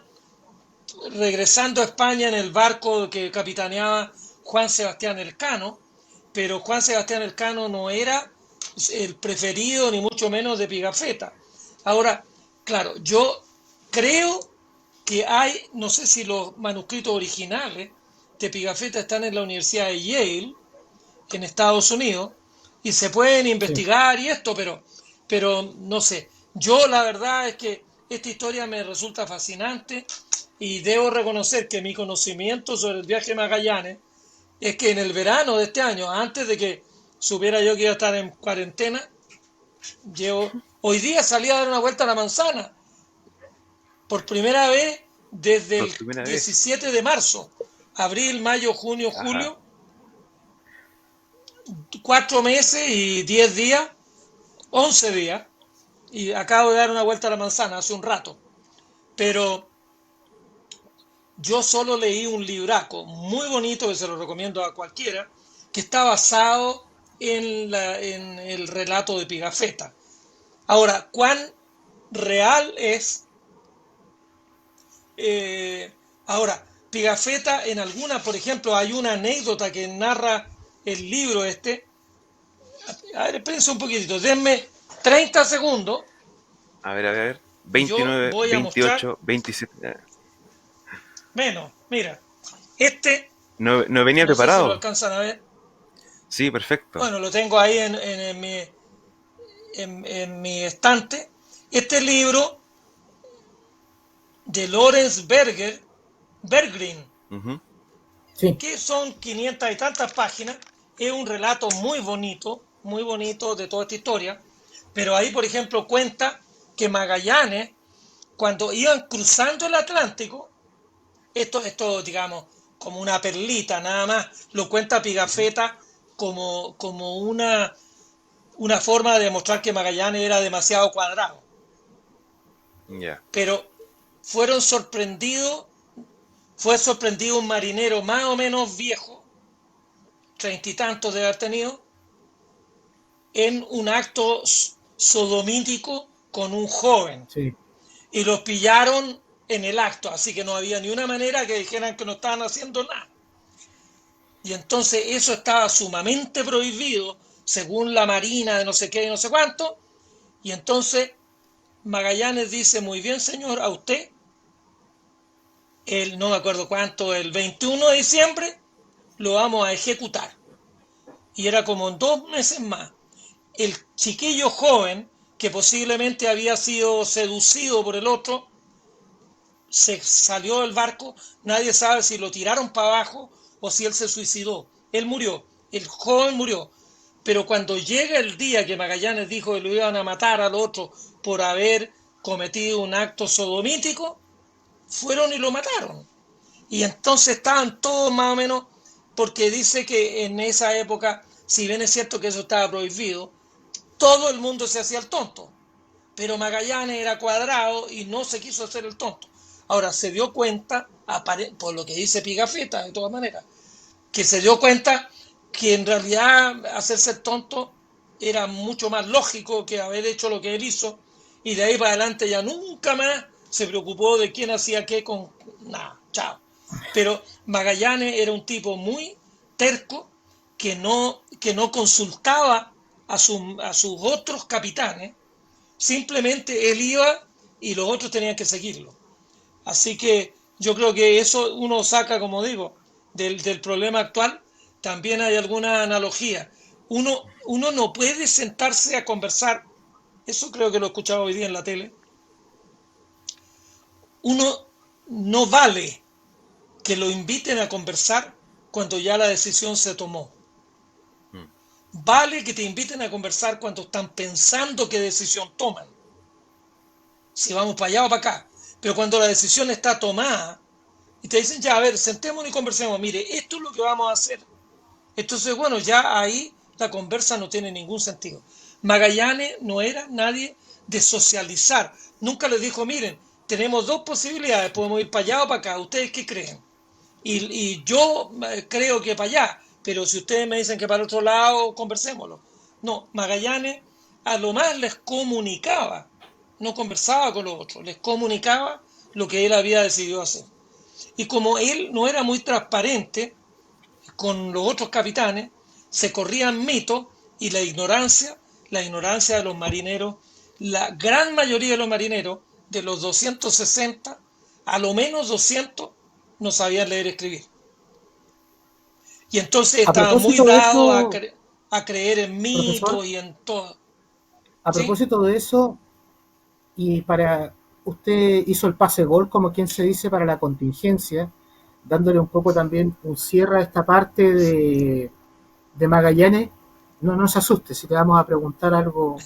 regresando a España en el barco que capitaneaba Juan Sebastián Elcano, pero Juan Sebastián Elcano no era el preferido ni mucho menos de Pigafetta. Ahora, claro, yo creo que hay, no sé si los manuscritos originales de Pigafetta están en la Universidad de Yale, en Estados Unidos, y se pueden Sí. investigar y esto, pero no sé. Yo la verdad es que esta historia me resulta fascinante y debo reconocer que mi conocimiento sobre el viaje de Magallanes es que en el verano de este año, antes de que supiera yo que iba a estar en cuarentena, hoy día salí a dar una vuelta a la manzana por primera vez desde Por el primera vez. 17 de marzo, abril, mayo, junio, Ajá. julio, 4 meses y 10 días, 11 días, y acabo de dar una vuelta a la manzana hace un rato. Pero yo solo leí un libraco muy bonito que se lo recomiendo a cualquiera, que está basado en el relato de Pigafetta. Ahora, ¿cuán real es? eh, Ahora, Pigafetta en alguna, por ejemplo, hay una anécdota que narra el libro este. A ver, espérense un poquitito, denme 30 segundos A ver, a ver. y yo 29, voy a mostrar 28, 27. menos. Mira, este, No, no venía no sé si lo preparado. alcanzan a ver. Sí, perfecto. Bueno, lo tengo ahí en mi estante. Este libro de Lawrence Berggren, Ujú. Sí, que son 500 y tantas páginas, es un relato muy bonito de toda esta historia, pero ahí, por ejemplo, cuenta que Magallanes, cuando iban cruzando el Atlántico, esto digamos, como una perlita nada más, lo cuenta Ujú. Pigafetta como una forma de demostrar que Magallanes era demasiado cuadrado. Ya. Pero fueron sorprendidos, fue sorprendido un marinero más o menos viejo, 30 y tantos de haber tenido, en un acto sodomítico con un joven. sí. Y los pillaron en el acto, así que no había ni una manera que dijeran que no estaban haciendo nada. Y entonces eso estaba sumamente prohibido, según la Marina de no sé qué y no sé cuánto. Y entonces Magallanes dice, muy bien señor, a usted, no me acuerdo cuánto, el 21 de diciembre lo vamos a ejecutar. Y era como en 2 meses más. El chiquillo joven, que posiblemente había sido seducido por el otro, se salió del barco, nadie sabe si lo tiraron para abajo o si él se suicidó. Él murió, el joven murió. Pero cuando llega el día que Magallanes dijo que lo iban a matar al otro por haber cometido un acto sodomítico, fueron y lo mataron. Y entonces estaban todos más o menos, porque dice que en esa época, si bien es cierto que eso estaba prohibido, todo el mundo se hacía el tonto. Pero Magallanes era cuadrado y no se quiso hacer el tonto. Ahora se dio cuenta, por lo que dice Pigafetta, de todas maneras, que se dio cuenta que en realidad hacerse el tonto era mucho más lógico que haber hecho lo que él hizo, y de ahí para adelante ya nunca más se preocupó de quién hacía qué con nada, chao. Pero Magallanes era un tipo muy terco que no consultaba a sus otros capitanes. Simplemente él iba y los otros tenían que seguirlo. Así que yo creo que eso uno saca, como digo, del problema actual. También hay alguna analogía. Uno no puede sentarse a conversar, eso creo que lo he escuchado hoy día en la tele. Uno no vale que lo inviten a conversar cuando ya la decisión se tomó. Mm. Vale que te inviten a conversar cuando están pensando qué decisión toman, si vamos para allá o para acá. Pero cuando la decisión está tomada y te dicen, ya, a ver, sentémonos y conversemos, mire, esto es lo que vamos a hacer. Entonces, bueno, ya ahí la conversa no tiene ningún sentido. Magallanes no era nadie de socializar. Nunca les dijo, miren, tenemos dos posibilidades, podemos ir para allá o para acá. ¿Ustedes qué creen? Y yo creo que para allá, pero si ustedes me dicen que para el otro lado, conversémoslo. No, Magallanes a lo más les comunicaba, no conversaba con los otros, les comunicaba lo que él había decidido hacer. Y como él no era muy transparente con los otros capitanes, se corrían mitos y la ignorancia de los marineros, la gran mayoría de los marineros, de los 260, a lo menos 200 no sabían leer y escribir. Y entonces A estaban muy propósito de dados eso, a creer en profesor, mitos y en todo. A ¿sí? propósito de eso, y para usted hizo el pase gol, como quien se dice, para la contingencia, dándole un poco también un cierre a esta parte de Magallanes. No, no se asuste si te vamos a preguntar algo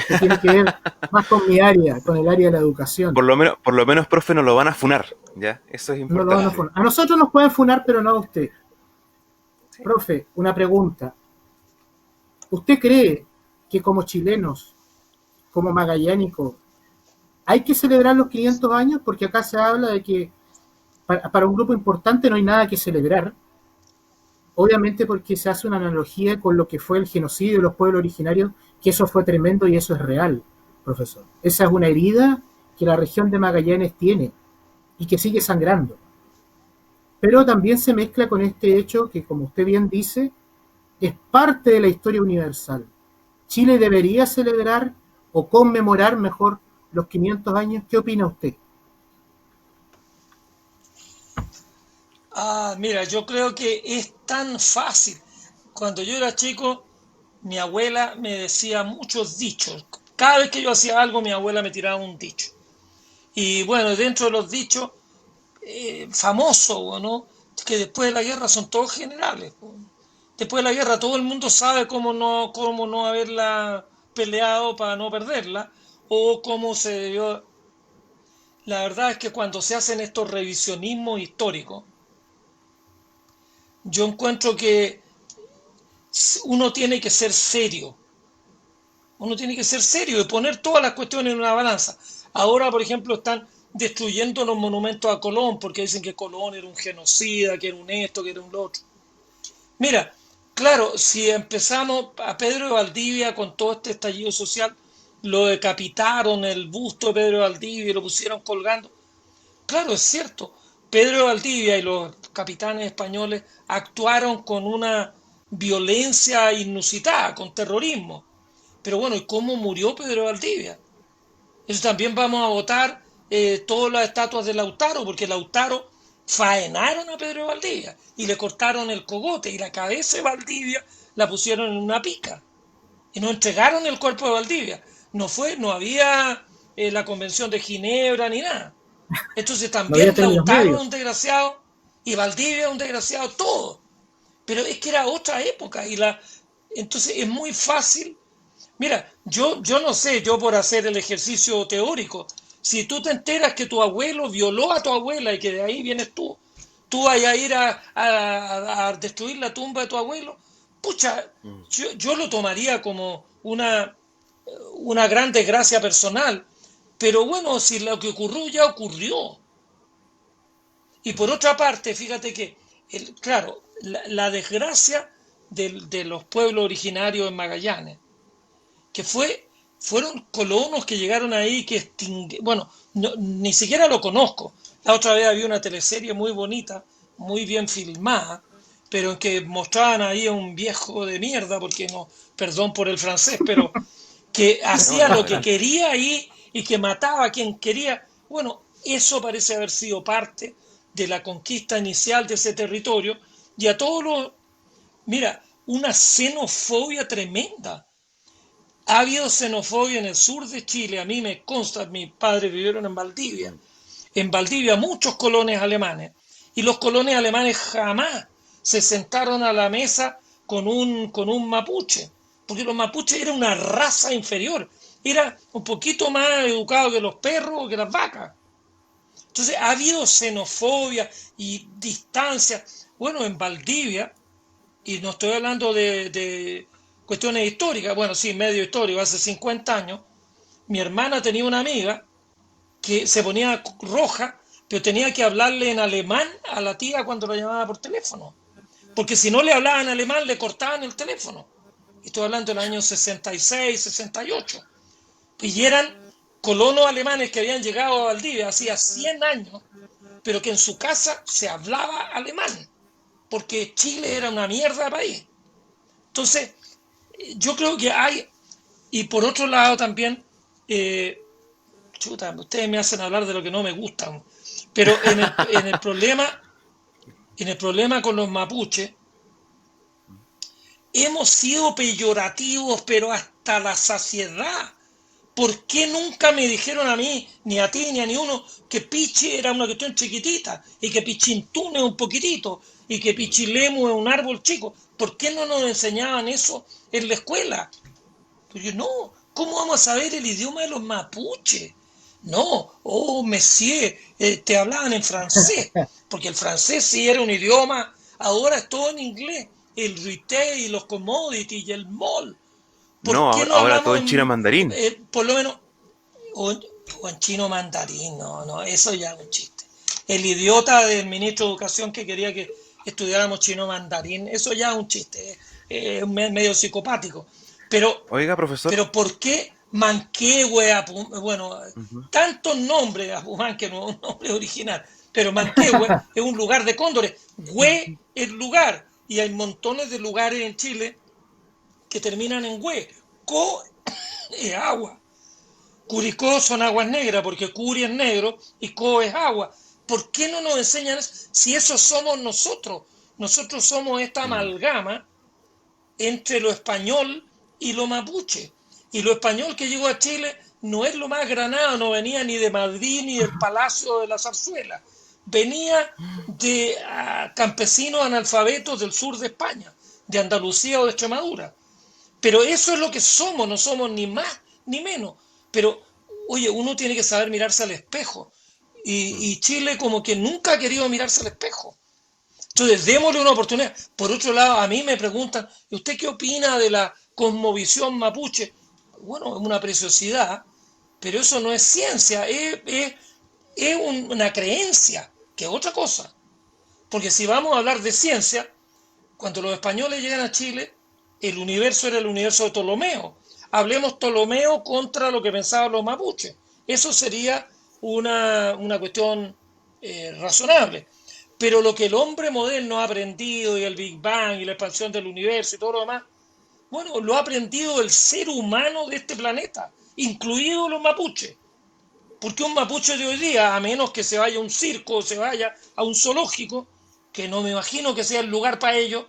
que tiene que ver más con mi área, con el área de la educación. Por lo menos, profe, no lo van a funar, ¿ya? Eso es No lo van a importante. funar. A nosotros nos pueden funar, pero no a usted. Sí. Profe, una pregunta. ¿Usted cree que como chilenos, como magallánicos, hay que celebrar los 500 años? Porque acá se habla de que para un grupo importante no hay nada que celebrar. Obviamente porque se hace una analogía con lo que fue el genocidio de los pueblos originarios, que eso fue tremendo y eso es real, profesor. Esa es una herida que la región de Magallanes tiene y que sigue sangrando. Pero también se mezcla con este hecho que, como usted bien dice, es parte de la historia universal. Chile debería celebrar o conmemorar mejor los 500 años. ¿Qué opina usted? Mira, yo creo que es tan fácil. Cuando yo era chico, mi abuela me decía muchos dichos. Cada vez que yo hacía algo, mi abuela me tiraba un dicho. Y bueno, dentro de los dichos famosos, ¿no? Que después de la guerra son todos generales. Después de la guerra todo el mundo sabe cómo no haberla peleado para no perderla o cómo se debió. La verdad es que cuando se hacen estos revisionismos históricos, yo encuentro que uno tiene que ser serio. Uno tiene que ser serio y poner todas las cuestiones en una balanza. Ahora, por ejemplo, están destruyendo los monumentos a Colón porque dicen que Colón era un genocida, que era un esto, que era un lo otro. Mira, claro, si empezamos a Pedro de Valdivia con todo este estallido social, lo decapitaron el busto de Pedro de Valdivia y lo pusieron colgando. Claro, es cierto. Pedro de Valdivia y los capitanes españoles actuaron con una violencia inusitada, con terrorismo. Pero bueno, ¿y cómo murió Pedro de Valdivia? Eso también vamos a votar todas las estatuas de Lautaro, porque Lautaro faenaron a Pedro de Valdivia y le cortaron el cogote y la cabeza de Valdivia la pusieron en una pica y nos entregaron el cuerpo de Valdivia. No había la convención de Ginebra ni nada. Entonces No había también términos Lautaro es medios. un desgraciado y Valdivia es un desgraciado, todo. Pero es que era otra época entonces es muy fácil. Mira, yo no sé, yo por hacer el ejercicio teórico, si tú te enteras que tu abuelo violó a tu abuela y que de ahí vienes tú vayas a ir a destruir la tumba de tu abuelo, pucha, Mm. yo lo tomaría como una gran desgracia personal. Pero bueno, si lo que ocurrió ya ocurrió. Y por otra parte, fíjate que, claro, la desgracia de los pueblos originarios en Magallanes, que fueron colonos que llegaron ahí, bueno, ni siquiera lo conozco. La otra vez había una teleserie muy bonita, muy bien filmada, pero en que mostraban ahí a un viejo de mierda, porque no, perdón por el francés, pero que No, hacía no, lo que adelante. quería ahí y que mataba a quien quería. Bueno, eso parece haber sido parte de la conquista inicial de ese territorio y a todos los, mira, una xenofobia tremenda. Ha habido xenofobia en el sur de Chile, a mí me consta, mis padres vivieron en Valdivia. Mm. En Valdivia muchos colones alemanes y los colones alemanes jamás se sentaron a la mesa con un mapuche, porque los mapuches eran una raza inferior, era un poquito más educado que los perros o que las vacas. Entonces ha habido xenofobia y distancia. Bueno, en Valdivia, y no estoy hablando de cuestiones históricas, bueno, sí, medio histórico, hace 50 años, mi hermana tenía una amiga que se ponía roja, pero tenía que hablarle en alemán a la tía cuando la llamaba por teléfono. Porque si no le hablaba en alemán, le cortaban el teléfono. Estoy hablando del año 66, 68. Y eran colonos alemanes que habían llegado a Valdivia hacía 100 años, pero que en su casa se hablaba alemán, porque Chile era una mierda de país. Entonces, yo creo que hay, y por otro lado también, eh, chuta, ustedes me hacen hablar de lo que no me gustan, pero en el problema con los mapuches hemos sido peyorativos, pero hasta la saciedad. ¿Por qué nunca me dijeron a mí, ni a ti, ni a ninguno, que Pichi era una cuestión chiquitita, y que Pichintún es un poquitito, y que Pichilemu es un árbol chico? ¿Por qué no nos enseñaban eso en la escuela? Pues yo, no, ¿cómo vamos a saber el idioma de los mapuches? No, oh, monsieur, te hablaban en francés, porque el francés sí era un idioma, ahora es todo en inglés, el retail, los commodities y el mall. ¿Por No, qué ahora, no ahora todo hablamos en chino mandarín. por lo menos, o, o en chino mandarín? No, no, eso ya es un chiste. El idiota del ministro de Educación que quería que estudiáramos chino mandarín, eso ya es un chiste, medio psicopático. Pero, Oiga, profesor. pero ¿por qué Manquehue? Bueno, Ujú. tantos nombres, Apumán, que no es un nombre original, pero Manquehue es un lugar de cóndores. Hue es lugar, y hay montones de lugares en Chile que terminan en hue. Co es agua. Curicó son aguas negras, porque Curi es negro y Co es agua. ¿Por qué no nos enseñan eso? Si eso somos nosotros? Nosotros somos esta Mm. amalgama entre lo español y lo mapuche. Y lo español que llegó a Chile no es lo más granado, no venía ni de Madrid ni del Palacio de la Zarzuela. Venía de campesinos analfabetos del sur de España, de Andalucía o de Extremadura. Pero eso es lo que somos, no somos ni más ni menos. Pero, oye, uno tiene que saber mirarse al espejo. Mm. Y Chile como que nunca ha querido mirarse al espejo. Entonces, démosle una oportunidad. Por otro lado, a mí me preguntan, ¿usted qué opina de la cosmovisión mapuche? Bueno, es una preciosidad, pero eso no es ciencia, es una creencia, que es otra cosa. Porque si vamos a hablar de ciencia, cuando los españoles llegan a Chile, el universo era el universo de Ptolomeo. Hablemos Ptolomeo contra lo que pensaban los mapuches. Eso sería una cuestión razonable. Pero lo que el hombre moderno ha aprendido, y el Big Bang, y la expansión del universo, y todo lo demás, bueno, lo ha aprendido el ser humano de este planeta, incluidos los mapuches. Porque un mapuche de hoy día, a menos que se vaya a un circo o se vaya a un zoológico, que no me imagino que sea el lugar para ello,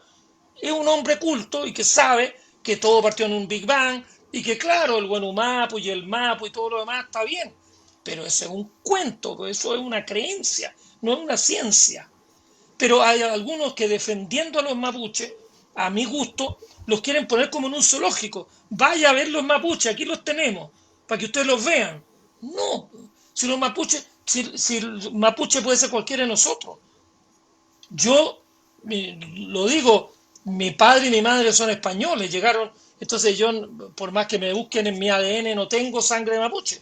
es un hombre culto y que sabe que todo partió en un Big Bang y que claro, el buen Mapu y el Mapu y todo lo demás está bien, pero eso es un cuento, eso es una creencia, no es una ciencia. Pero hay algunos que defendiendo a los mapuches, a mi gusto, los quieren poner como en un zoológico. Vaya a ver los mapuches, aquí los tenemos, para que ustedes los vean. No, si los mapuches, si el mapuche puede ser cualquiera de nosotros. Yo lo digo, mi padre y mi madre son españoles, llegaron, entonces yo, por más que me busquen en mi ADN, no tengo sangre de mapuche,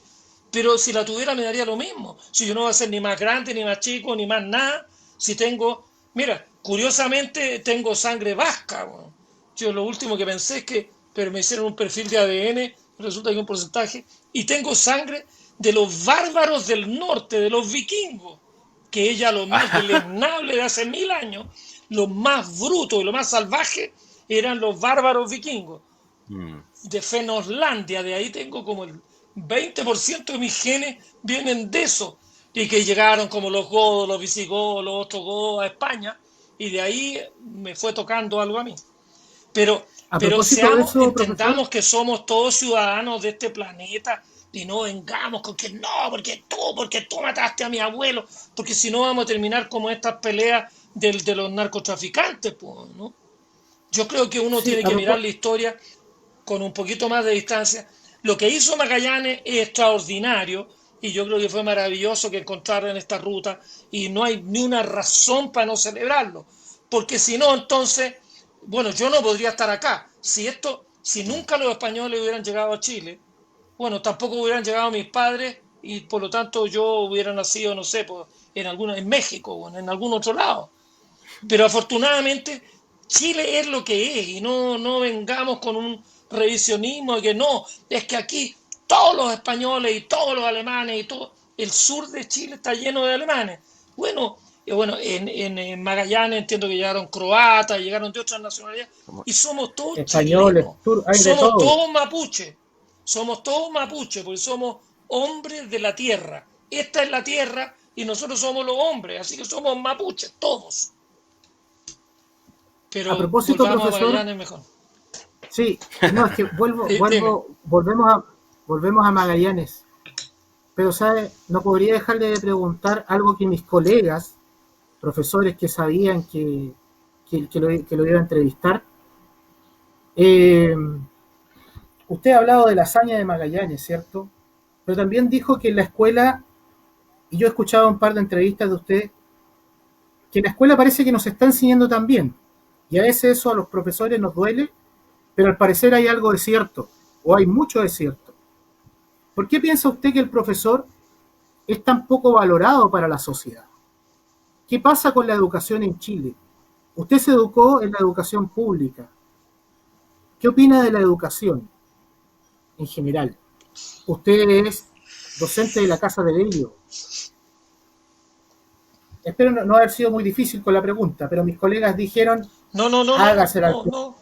pero si la tuviera me daría lo mismo, si yo no voy a ser ni más grande, ni más chico, ni más nada, si tengo, mira, curiosamente tengo sangre vasca, bueno. Yo lo último que pensé es que, pero me hicieron un perfil de ADN, resulta que un porcentaje, y tengo sangre de los bárbaros del norte, de los vikingos, que ella lo más deleznable de hace 1000 años, lo más bruto y lo más salvaje eran los bárbaros vikingos. Mm. De Fenoslandia, de ahí tengo como el 20% de mis genes vienen de eso. Y que llegaron como los godos, los visigodos, los otros godos a España, y de ahí me fue tocando algo a mí. Pero, A pero propósito de seamos, eso, profesor, entendamos que somos todos ciudadanos de este planeta y no vengamos con que no, porque tú mataste a mi abuelo, porque si no vamos a terminar como estas peleas de los narcotraficantes, pues, ¿no? Yo creo que uno sí, tiene que mirar la historia con un poquito más de distancia. Lo que hizo Magallanes es extraordinario y yo creo que fue maravilloso que encontraran esta ruta y no hay ni una razón para no celebrarlo, porque si no, entonces, bueno, yo no podría estar acá. Si nunca los españoles hubieran llegado a Chile, bueno, tampoco hubieran llegado mis padres y por lo tanto yo hubiera nacido, no sé, pues, en México o en algún otro lado. Pero afortunadamente Chile es lo que es y no vengamos con un revisionismo de que no, es que aquí todos los españoles y todos los alemanes y todo, el sur de Chile está lleno de alemanes. Bueno, en Magallanes entiendo que llegaron croatas, llegaron de otras nacionalidades Como- y somos todos españoles, chilenos, hay de todo. somos todos mapuches porque somos hombres de la tierra. Esta es la tierra y nosotros somos los hombres, así que somos mapuches, todos. A Pero propósito, volvamos a profesor, Magallanes mejor. Sí, no, es que Dime. volvemos a Magallanes. Pero, ¿sabe? No podría dejarle de preguntar algo que mis colegas, profesores que sabían que lo iba a entrevistar. Eh, Usted ha hablado de la hazaña de Magallanes, ¿cierto? Pero también dijo que en la escuela, y yo he escuchado un par de entrevistas de usted, que en la escuela parece que nos está enseñando también. Y a veces eso a los profesores nos duele, pero al parecer hay algo de cierto, o hay mucho de cierto. ¿Por qué piensa usted que el profesor es tan poco valorado para la sociedad? ¿Qué pasa con la educación en Chile? Usted se educó en la educación pública. ¿Qué opina de la educación en general? Usted es docente de la Casa de Bello. Espero no haber sido muy difícil con la pregunta, pero mis colegas dijeron, No, no, no, no, hágasela al no, no.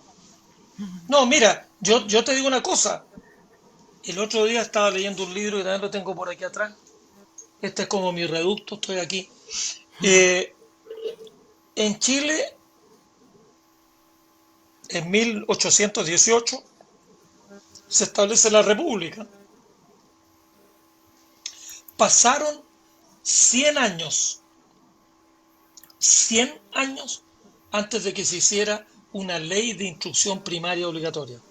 No, mira, yo te digo una cosa. El otro día estaba leyendo un libro y también lo tengo por aquí atrás. Este es como mi reducto, estoy aquí. Eh, en Chile, en 1818, se establece la República. Pasaron 100 años, 100 años antes de que se hiciera una ley de instrucción primaria obligatoria.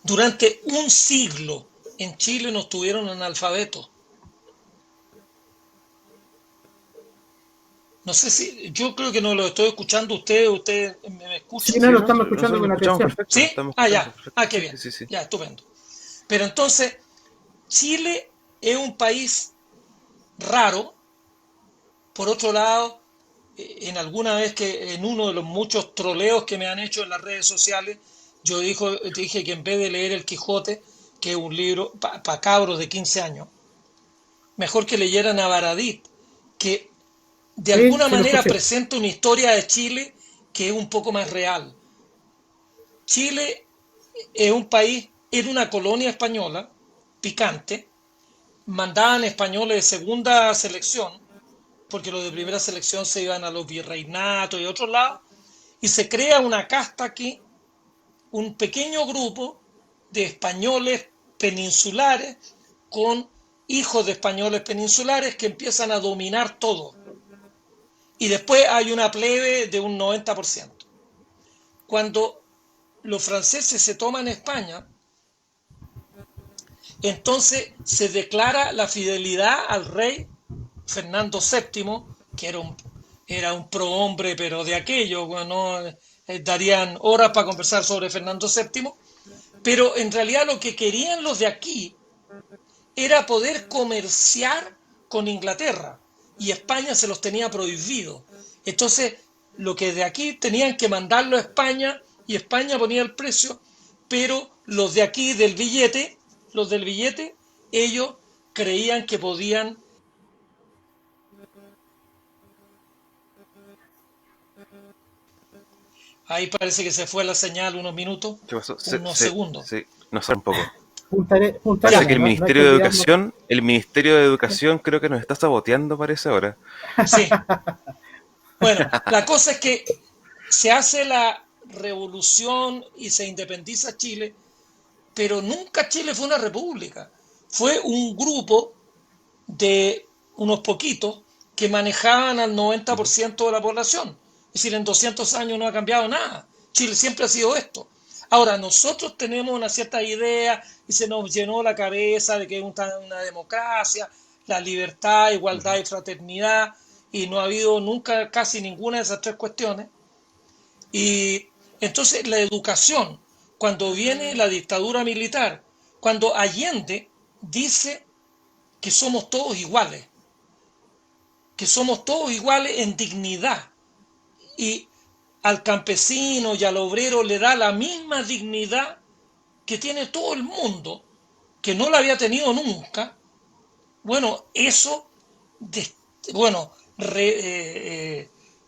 Durante un siglo en Chile no estuvieron analfabetos. No sé si, yo creo que no lo estoy escuchando usted me escucha. Sí, no, Sí, lo no, estamos escuchando nosotros lo con escuchamos atención. perfecto, lo ¿Sí? estamos Ah, escuchando ya. perfecto. Ah, qué Sí, bien. sí, sí, sí. Ya, estupendo. Pero entonces, Chile es un país raro. Por otro lado, en alguna vez que en uno de los muchos troleos que me han hecho en las redes sociales, yo dije que en vez de leer El Quijote, que es un libro para cabros de 15 años, mejor que leyeran a Baradit, que de Sí, alguna sí lo manera escuché. presenta una historia de Chile que es un poco más real. Chile es un país, era una colonia española, picante, mandaban españoles de segunda selección, porque los de primera selección se iban a los virreinatos y otros lados, y se crea una casta aquí, un pequeño grupo de españoles peninsulares con hijos de españoles peninsulares que empiezan a dominar todo. Y después hay una plebe de un 90%. Cuando los franceses se toman España, entonces se declara la fidelidad al rey Fernando VII, que era un prohombre, pero de aquello, bueno, darían horas para conversar sobre Fernando VII, pero en realidad lo que querían los de aquí era poder comerciar con Inglaterra y España se los tenía prohibido. Entonces, lo que de aquí tenían que mandarlo a España y España ponía el precio, pero los de aquí los del billete, ellos creían que podían. Ahí parece que se fue la señal unos minutos, ¿Qué pasó? unos segundos. Nos sale un poco. Punta Parece que Arenas, no hay que olvidarnos. El Ministerio de Educación creo que nos está saboteando, parece ahora. Sí, bueno, la cosa es que se hace la revolución y se independiza Chile, pero nunca Chile fue una república. Fue un grupo de unos poquitos que manejaban al Ujú. 90% de la población. Es decir, en 200 años no ha cambiado nada. Chile siempre ha sido esto. Ahora, nosotros tenemos una cierta idea y se nos llenó la cabeza de que es una democracia, la libertad, igualdad Ujú. y fraternidad, y no ha habido nunca casi ninguna de esas tres cuestiones. Y entonces la educación, cuando viene la dictadura militar, cuando Allende dice que somos todos iguales, que somos todos iguales en dignidad, y al campesino y al obrero le da la misma dignidad que tiene todo el mundo, que no la había tenido nunca. Bueno, eso, de, bueno,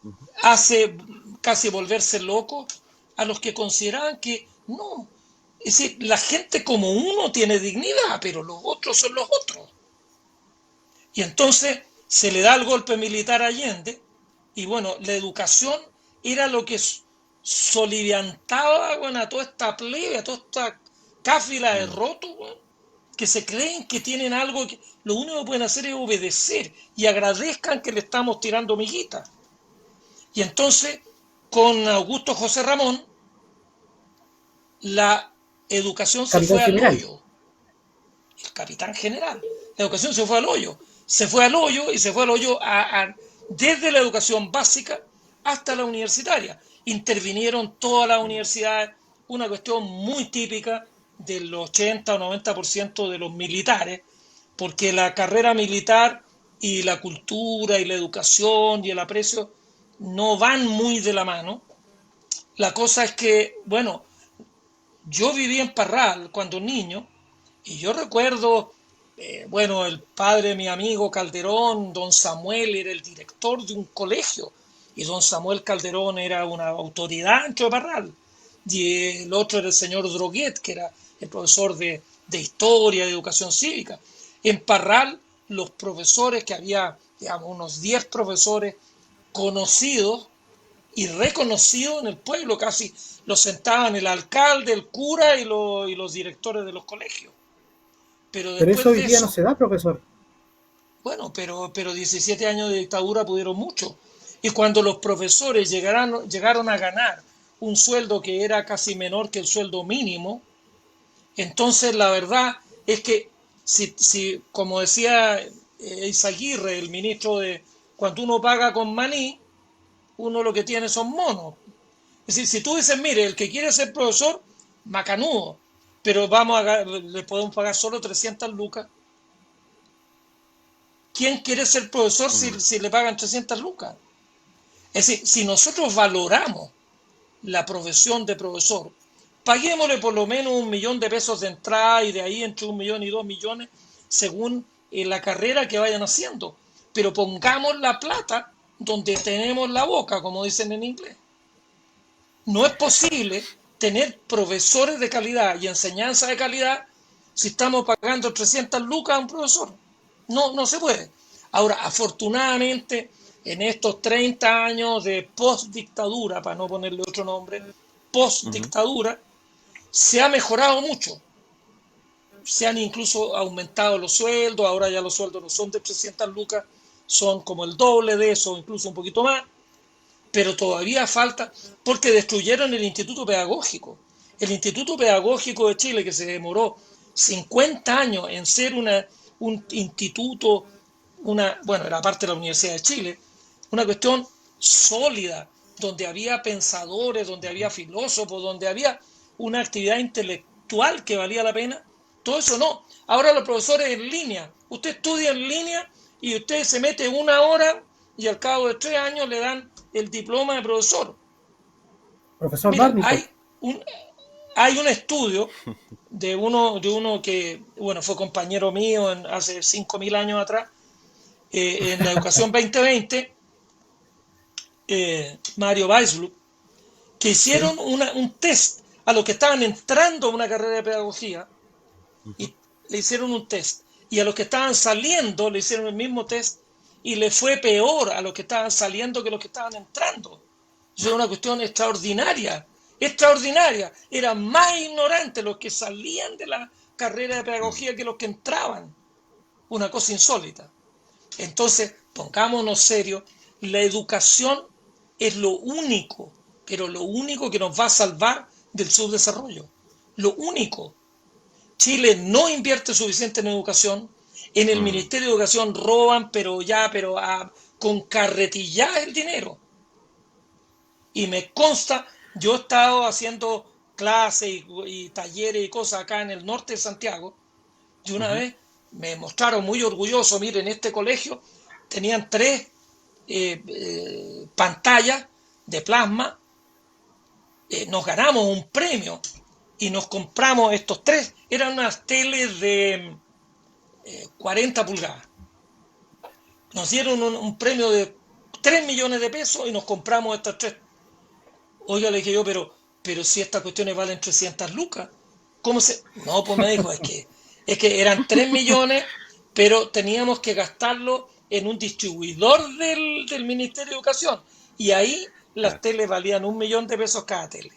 Ujú. hace casi volverse loco a los que consideraban que no. Es decir, la gente como uno tiene dignidad, pero los otros son los otros. Y entonces se le da el golpe militar a Allende y bueno, la educación era lo que soliviantaba, bueno, a toda esta plebe, a toda esta cáfila de rotos, bueno, que se creen que tienen algo, que lo único que pueden hacer es obedecer y agradezcan que le estamos tirando miguitas. Y entonces, con Augusto José Ramón, la educación se Capitán fue al General. hoyo. El capitán general. La educación se fue al hoyo. Se fue al hoyo y se fue al hoyo desde la educación básica hasta la universitaria. Intervinieron todas las universidades, una cuestión muy típica del 80 o 90% de los militares, porque la carrera militar y la cultura y la educación y el aprecio no van muy de la mano. La cosa es que, bueno, yo viví en Parral cuando niño y yo recuerdo, bueno, el padre de mi amigo Calderón, don Samuel, era el director de un colegio y don Samuel Calderón era una autoridad dentro de Parral. Y el otro era el señor Droguet, que era el profesor de historia, de educación cívica. En Parral, los profesores, que había, digamos, unos 10 profesores conocidos y reconocidos en el pueblo, casi los sentaban el alcalde, el cura y los directores de los colegios. Pero Pero eso después hoy de día no eso, se da, profesor. bueno, pero 17 años de dictadura pudieron mucho. Y cuando los profesores llegaron a ganar un sueldo que era casi menor que el sueldo mínimo, entonces la verdad es que, si como decía Izaguirre, el ministro de, cuando uno paga con maní, uno lo que tiene son monos. Es decir, si tú dices, mire, el que quiere ser profesor, macanudo, pero le podemos pagar solo 300 lucas. ¿Quién quiere ser profesor si le pagan 300 lucas? Es decir, si nosotros valoramos la profesión de profesor, paguémosle por lo menos 1 millón de pesos de entrada y de ahí entre 1 millón y 2 millones según la carrera que vayan haciendo. Pero pongamos la plata donde tenemos la boca, como dicen en inglés. No es posible tener profesores de calidad y enseñanza de calidad si estamos pagando 300 lucas a un profesor. No, no se puede. Ahora, afortunadamente, en estos 30 años de post-dictadura, para no ponerle otro nombre, post-dictadura, se ha mejorado mucho. Se han incluso aumentado los sueldos, ahora ya los sueldos no son de 300 lucas, son como el doble de eso, incluso un poquito más, pero todavía falta, porque destruyeron el Instituto Pedagógico. El Instituto Pedagógico de Chile, que se demoró 50 años en ser un instituto, bueno, era parte de la Universidad de Chile, una cuestión sólida, donde había pensadores, donde había filósofos, donde había una actividad intelectual que valía la pena. Todo eso no. Ahora los profesores en línea, usted estudia en línea y usted se mete 1 hora y al cabo de 3 años le dan el diploma de profesor. Profesor Mira, Bárnico. hay un estudio de uno que, bueno, fue compañero mío hace 5.000 años atrás, en la educación 2020, Mario Weislub, que hicieron Sí. un test a los que estaban entrando a una carrera de pedagogía y le hicieron un test. Y a los que estaban saliendo le hicieron el mismo test y le fue peor a los que estaban saliendo que a los que estaban entrando. Eso era una cuestión extraordinaria, extraordinaria. Eran más ignorantes los que salían de la carrera de pedagogía que los que entraban. Una cosa insólita. Entonces, pongámonos serios, la educación es lo único, pero lo único que nos va a salvar del subdesarrollo. Lo único. Chile no invierte suficiente en educación. En el Ministerio de Educación roban, pero con carretilla el dinero. Y me consta, yo he estado haciendo clases y talleres y cosas acá en el norte de Santiago, y una vez me mostraron muy orgulloso, miren, en este colegio tenían 3 pantallas de plasma, nos ganamos un premio y nos compramos estos 3, eran unas teles de 40 pulgadas. Nos dieron un premio de 3 millones de pesos y nos compramos estas 3. Oiga, le dije yo, pero si estas cuestiones valen 300 lucas, ¿cómo se...? No, pues me dijo, es que eran 3 millones, pero teníamos que gastarlo en un distribuidor del Ministerio de Educación. Y ahí las claro. teles valían $1.000.000 cada tele.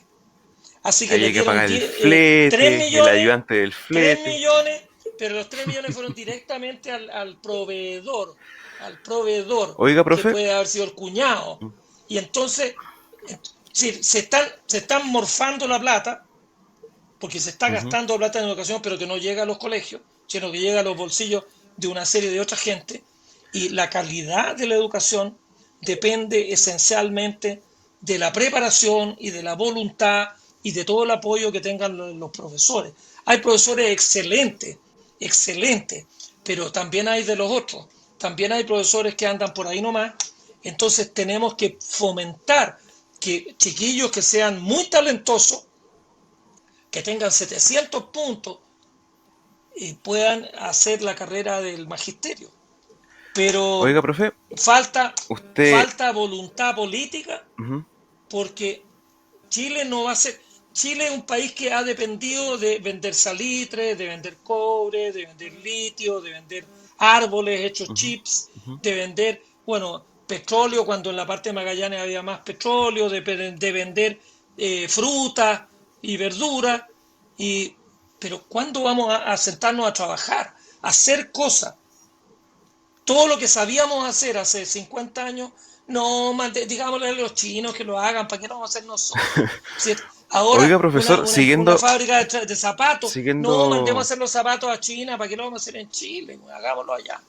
Así que Había les que dieron pagar el 3 flete, el millones, ayudante del 3 flete. millones, pero los 3 millones fueron directamente al proveedor, Oiga, que profe. puede haber sido el cuñado. Y entonces, si se están morfando la plata, porque se está Ujú. gastando plata en educación, pero que no llega a los colegios, sino que llega a los bolsillos de una serie de otra gente. Y la calidad de la educación depende esencialmente de la preparación y de la voluntad y de todo el apoyo que tengan los profesores. Hay profesores excelentes, excelentes, pero también hay de los otros. También hay profesores que andan por ahí nomás. Entonces tenemos que fomentar que chiquillos que sean muy talentosos, que tengan 700 puntos y puedan hacer la carrera del magisterio. Pero Oiga, profe, falta, usted... falta voluntad política, Ujú. porque Chile no va a ser... Chile es un país que ha dependido de vender salitre, de vender cobre, de vender litio, de vender árboles hechos Ujú. chips, Ujú. de vender, bueno, petróleo cuando en la parte de Magallanes había más petróleo, de vender frutas y verduras. Y, pero ¿cuándo vamos a sentarnos a trabajar, a hacer cosas? Todo lo que sabíamos hacer hace 50 años, no, digámosle a los chinos que lo hagan, ¿para qué lo vamos a hacer nosotros? Si ahora Oiga, una, profesor, una, una fábrica de zapatos, no, mandemos a siguiendo, hacer los zapatos a China, ¿para qué lo vamos a hacer en Chile? Hagámoslo allá.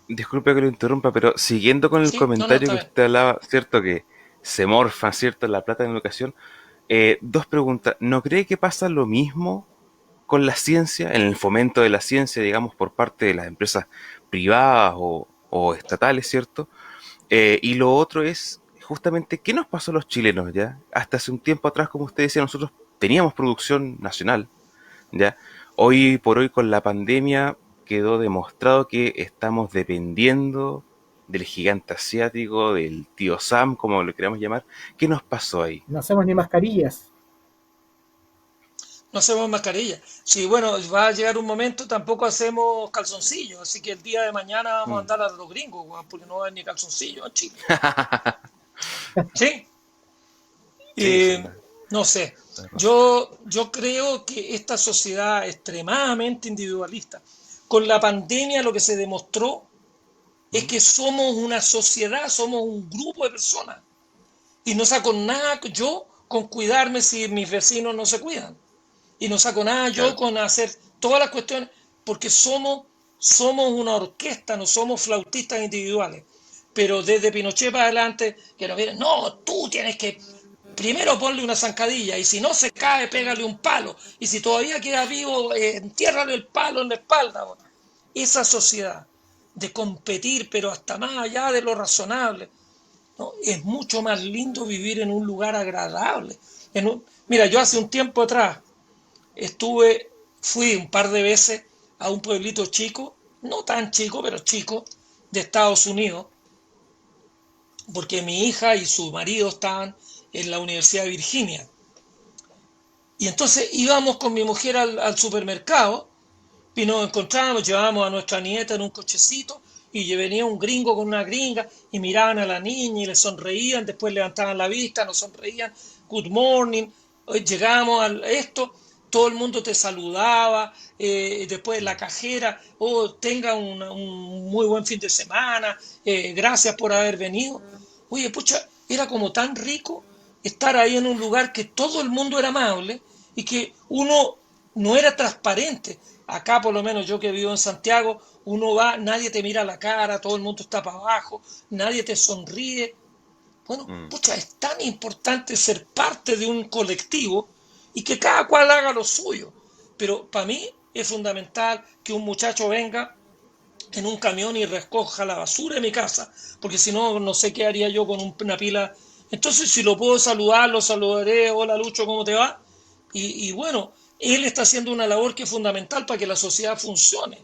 disculpe que lo interrumpa, pero siguiendo con el ¿Sí? No, no, comentario está que bien. usted hablaba, cierto que se morfa, cierto, la plata en educación, dos preguntas. ¿No cree que pasa lo mismo con la ciencia, en el fomento de la ciencia, digamos, por parte de las empresas privadas o estatales, cierto? Y lo otro es justamente qué nos pasó a los chilenos, ¿ya? Hasta hace un tiempo atrás, como usted decía, nosotros teníamos producción nacional, ¿ya? Hoy por hoy con la pandemia quedó demostrado que estamos dependiendo del gigante asiático, del tío Sam, como lo queramos llamar. ¿Qué nos pasó ahí? No hacemos ni mascarillas. No hacemos mascarilla. Sí, bueno, va a llegar un momento, tampoco hacemos calzoncillos, así que el día de mañana vamos a Mm. andar a los gringos, porque no hay ni calzoncillos en Chile. ¿Sí? Sí, sí, Eh, no sé, la razón. yo creo que esta sociedad extremadamente individualista, con la pandemia lo que se demostró es Ujú. que somos una sociedad, somos un grupo de personas. Y no saco nada yo con cuidarme si mis vecinos no se cuidan. Y no saco nada yo Claro. con hacer todas las cuestiones, porque somos una orquesta, no somos flautistas individuales. Pero desde Pinochet para adelante, que nos vienen, no, tú tienes que primero ponle una zancadilla y si no se cae, pégale un palo. Y si todavía queda vivo, entiérrale el palo en la espalda. Esa sociedad de competir, pero hasta más allá de lo razonable, ¿no? Es mucho más lindo vivir en un lugar agradable. Mira, yo hace un tiempo atrás fui un par de veces a un pueblito chico, no tan chico, pero chico, de Estados Unidos, porque mi hija y su marido estaban en la Universidad de Virginia. Y entonces íbamos con mi mujer al supermercado y nos encontrábamos, llevábamos a nuestra nieta en un cochecito y venía un gringo con una gringa y miraban a la niña y le sonreían, después levantaban la vista, nos sonreían, good morning, llegábamos a esto, todo el mundo te saludaba, después la cajera, oh, tenga un muy buen fin de semana, gracias por haber venido. Oye, pucha, era como tan rico estar ahí en un lugar que todo el mundo era amable y que uno no era transparente. Acá, por lo menos yo que vivo en Santiago, uno va, nadie te mira la cara, todo el mundo está para abajo, nadie te sonríe. Bueno, Mm. pucha, es tan importante ser parte de un colectivo y que cada cual haga lo suyo. Pero para mí es fundamental que un muchacho venga en un camión y recoja la basura de mi casa, porque si no, no sé qué haría yo con una pila. Entonces, si lo puedo saludar, lo saludaré, hola Lucho, ¿cómo te va? Y bueno, él está haciendo una labor que es fundamental para que la sociedad funcione.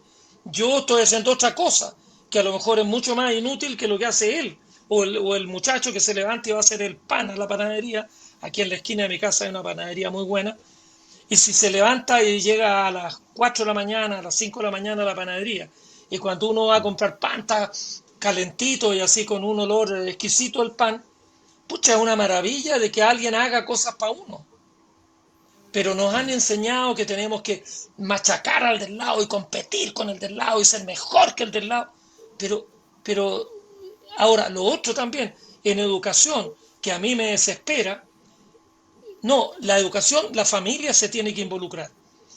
Yo estoy haciendo otra cosa, que a lo mejor es mucho más inútil que lo que hace él, o el muchacho que se levanta y va a hacer el pan a la panadería. Aquí en la esquina de mi casa hay una panadería muy buena, y si se levanta y llega a las 4 de la mañana, a las 5 de la mañana a la panadería, y cuando uno va a comprar pan está calentito y así con un olor exquisito el pan, pucha, es una maravilla de que alguien haga cosas para uno. Pero nos han enseñado que tenemos que machacar al del lado y competir con el del lado y ser mejor que el del lado. Pero ahora, lo otro también, en educación, que a mí me desespera, no, la educación, la familia se tiene que involucrar.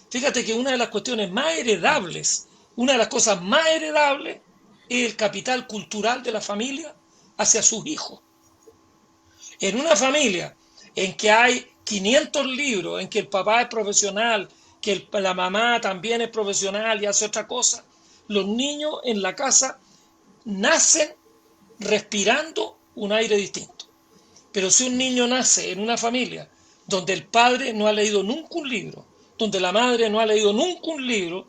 Fíjate que una de las cuestiones más heredables, una de las cosas más heredables es el capital cultural de la familia hacia sus hijos. En una familia en que hay 500 libros, en que el papá es profesional, que la mamá también es profesional y hace otra cosa, los niños en la casa nacen respirando un aire distinto. Pero si un niño nace en una familia donde el padre no ha leído nunca un libro, donde la madre no ha leído nunca un libro,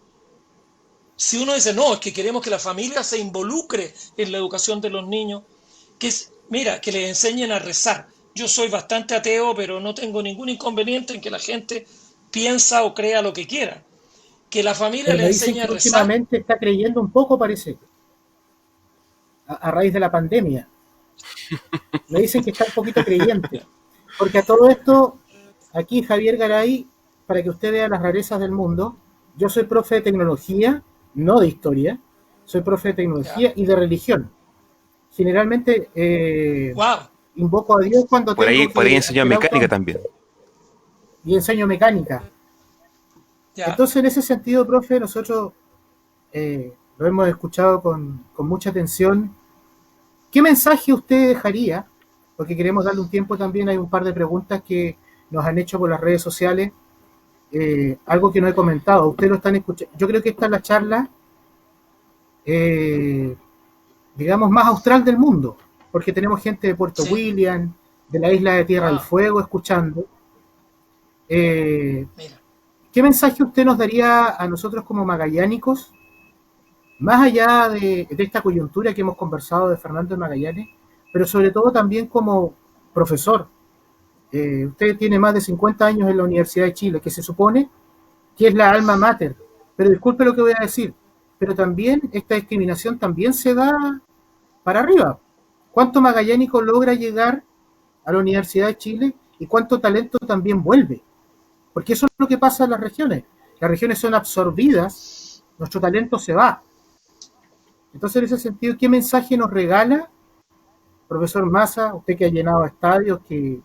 si uno dice, no, es que queremos que la familia se involucre en la educación de los niños, mira, que les enseñen a rezar. Yo soy bastante ateo, pero no tengo ningún inconveniente en que la gente piensa o crea lo que quiera. Que la familia Pero me les dicen enseñe a que rezar. últimamente está creyendo un poco, parece, a raíz de la pandemia. Me dicen que está un poquito creyente. Porque a todo esto, aquí Javier Garay, para que usted vea las rarezas del mundo, yo soy profe de tecnología, no de historia, soy profe de tecnología ¿Ya? y de religión. Generalmente ¡Wow! invoco a Dios cuando tengo Por ahí que enseñó hacer auto mecánica también. y enseño mecánica. ¿Ya? Entonces, en ese sentido, profe, nosotros lo hemos escuchado con mucha atención. ¿Qué mensaje usted dejaría? Porque queremos darle un tiempo también, hay un par de preguntas que nos han hecho por las redes sociales, algo que no he comentado, ustedes lo están escuchando. Yo creo que esta es la charla, eh, digamos, más austral del mundo, porque tenemos gente de Puerto Sí. William, de la isla de Tierra del ¡Wow! Fuego, escuchando. Eh, Mira. ¿Qué mensaje usted nos daría a nosotros como magallánicos, más allá de esta coyuntura que hemos conversado de Fernando de Magallanes, pero sobre todo también como profesor? Usted tiene más de 50 años en la Universidad de Chile, que se supone que es la alma mater. Pero disculpe lo que voy a decir, pero también esta discriminación también se da para arriba. ¿Cuánto magallánico logra llegar a la Universidad de Chile y cuánto talento también vuelve? Porque eso es lo que pasa en las regiones. Las regiones son absorbidas, nuestro talento se va. Entonces, en ese sentido, ¿qué mensaje nos regala, profesor Massa, usted que ha llenado estadios, que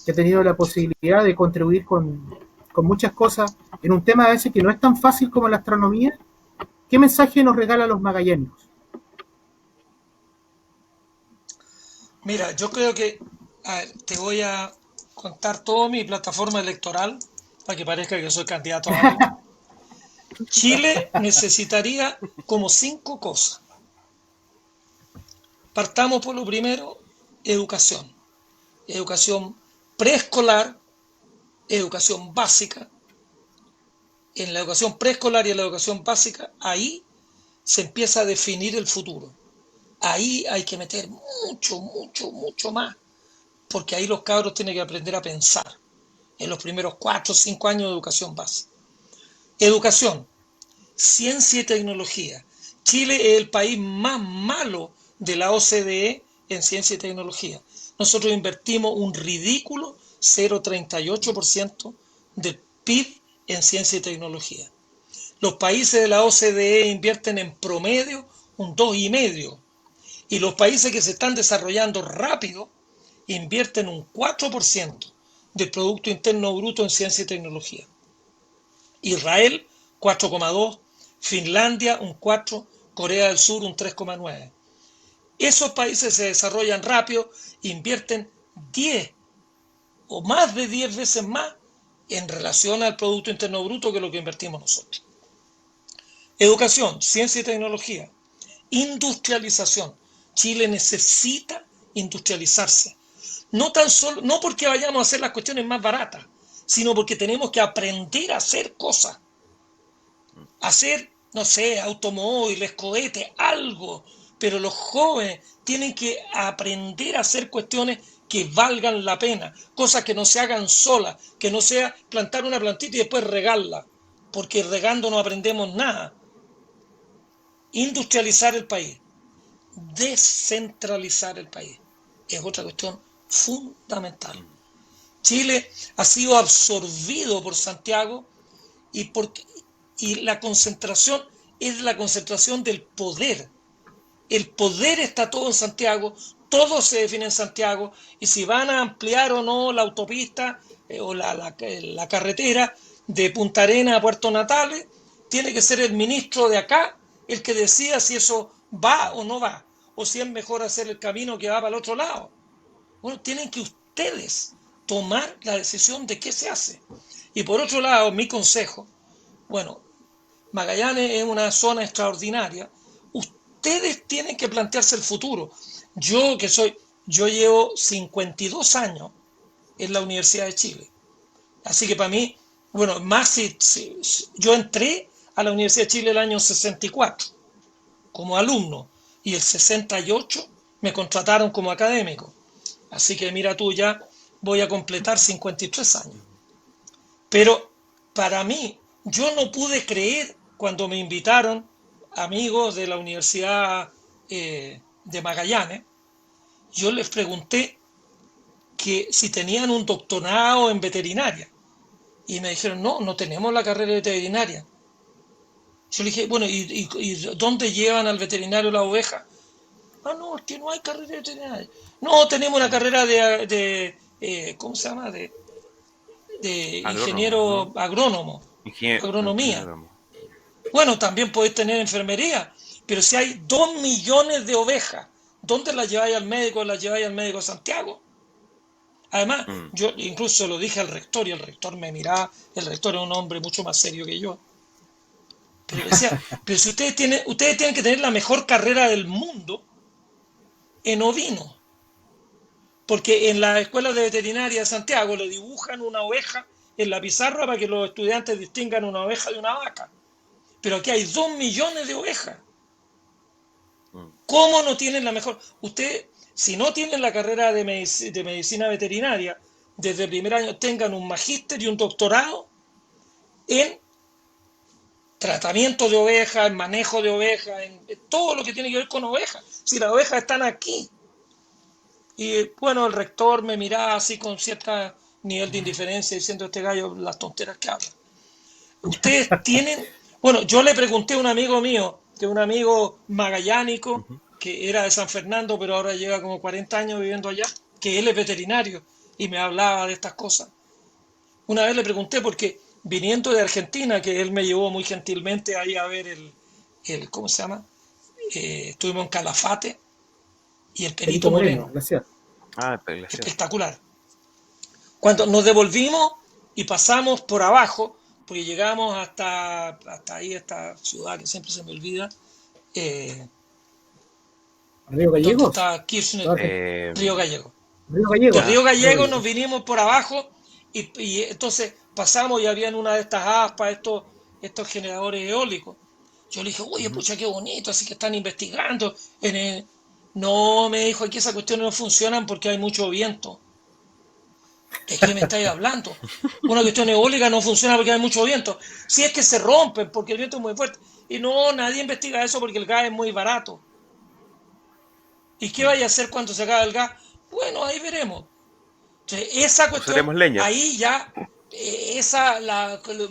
ha tenido la posibilidad de contribuir con muchas cosas en un tema a veces que no es tan fácil como la astronomía? ¿Qué mensaje nos regala a los magallánicos? Mira, yo creo que, a ver, te voy a contar toda mi plataforma electoral para que parezca que soy candidato a algo. Chile necesitaría como 5 cosas. Partamos por lo primero, educación. Educación preescolar, educación básica. En la educación preescolar y en la educación básica, ahí se empieza a definir el futuro. Ahí hay que meter mucho, mucho, mucho más, porque ahí los cabros tienen que aprender a pensar en los primeros 4 o 5 años de educación básica. Educación, ciencia y tecnología. Chile es el país más malo de la OCDE en ciencia y tecnología. Nosotros invertimos un ridículo 0,38% del PIB en ciencia y tecnología. Los países de la OCDE invierten en promedio un 2,5%. Y los países que se están desarrollando rápido invierten un 4% del Producto Interno Bruto en ciencia y tecnología. Israel 4,2%, Finlandia un 4%, Corea del Sur un 3,9%. Esos países se desarrollan rápido, invierten 10 o más de 10 veces más en relación al Producto Interno Bruto que lo que invertimos nosotros. Educación, ciencia y tecnología. Industrialización. Chile necesita industrializarse. No tan solo, no porque vayamos a hacer las cuestiones más baratas, sino porque tenemos que aprender a hacer cosas. Hacer, no sé, automóviles, cohetes, algo. Pero los jóvenes tienen que aprender a hacer cuestiones que valgan la pena, cosas que no se hagan solas, que no sea plantar una plantita y después regarla, porque regando no aprendemos nada. Industrializar el país, descentralizar el país, es otra cuestión fundamental. Chile ha sido absorbido por Santiago y la concentración es la concentración del poder. El poder está todo en Santiago, todo se define en Santiago, y si van a ampliar o no la autopista o la carretera de Punta Arenas a Puerto Natales, tiene que ser el ministro de acá el que decida si eso va o no va, o si es mejor hacer el camino que va para el otro lado. Bueno, tienen que ustedes tomar la decisión de qué se hace. Y por otro lado, mi consejo, bueno, Magallanes es una zona extraordinaria. Ustedes tienen que plantearse el futuro. Yo llevo 52 años en la Universidad de Chile. Así que para mí, bueno, más si yo entré a la Universidad de Chile el año 64 como alumno y el 68 me contrataron como académico. Así que mira tú, ya voy a completar 53 años. Pero para mí, yo no pude creer cuando me invitaron amigos de la Universidad de Magallanes. Yo les pregunté que si tenían un doctorado en veterinaria. Y me dijeron, no, no tenemos la carrera de veterinaria. Yo le dije, bueno, ¿y dónde llevan al veterinario la oveja? Ah, no, es que no hay carrera de veterinaria. No, tenemos una carrera ¿cómo se llama? De Agrónomo, ingeniero ¿no? agrónomo, agronomía. Agrónomo. Bueno, también podéis tener enfermería, pero si hay 2 millones de ovejas, ¿dónde las lleváis al médico? ¿Las lleváis al médico de Santiago? Además, yo incluso lo dije al rector y el rector me miraba, el rector es un hombre mucho más serio que yo. Pero decía, pero si ustedes tienen que tener la mejor carrera del mundo en ovino. Porque en las escuelas de veterinaria de Santiago le dibujan una oveja en la pizarra para que los estudiantes distingan una oveja de una vaca. Pero aquí hay 2 millones de ovejas. ¿Cómo no tienen la mejor? Ustedes, si no tienen la carrera de medicina veterinaria, desde el primer año tengan un magíster y un doctorado en tratamiento de ovejas, en manejo de ovejas, en todo lo que tiene que ver con ovejas. Si las ovejas están aquí. Y bueno, el rector me miraba así con cierto nivel de indiferencia diciendo este gallo las tonteras que habla. Ustedes tienen, bueno, yo le pregunté a un amigo mío, que es un amigo magallánico, que era de San Fernando, pero ahora lleva como 40 años viviendo allá, que él es veterinario y me hablaba de estas cosas. Una vez le pregunté porque viniendo de Argentina, que él me llevó muy gentilmente ahí a ver ¿cómo se llama? Estuvimos en Calafate y el Perito Perito Moreno, Moreno, glaciar. Ah, el glaciar. espectacular. Cuando nos devolvimos y pasamos por abajo, porque llegamos hasta ahí, esta ciudad que siempre se me olvida, ¿Río donde Gallegos? está Kirchner, Río Gallego. Río Gallego. De Río Río Gallego nos Gallego. vinimos por abajo y entonces pasamos y habían una de estas aspas, estos generadores eólicos. Yo le dije, oye, pucha, qué bonito, así que están investigando. No, me dijo, aquí esas cuestiones no funcionan porque hay mucho viento. ¿De qué me estáis hablando? Una cuestión eólica no funciona porque hay mucho viento. Si es que se rompen porque el viento es muy fuerte. Y no, nadie investiga eso porque el gas es muy barato. ¿Y qué vaya a hacer cuando se acabe el gas? Bueno, ahí veremos. Entonces, esa cuestión, Usaremos leña. ahí ya,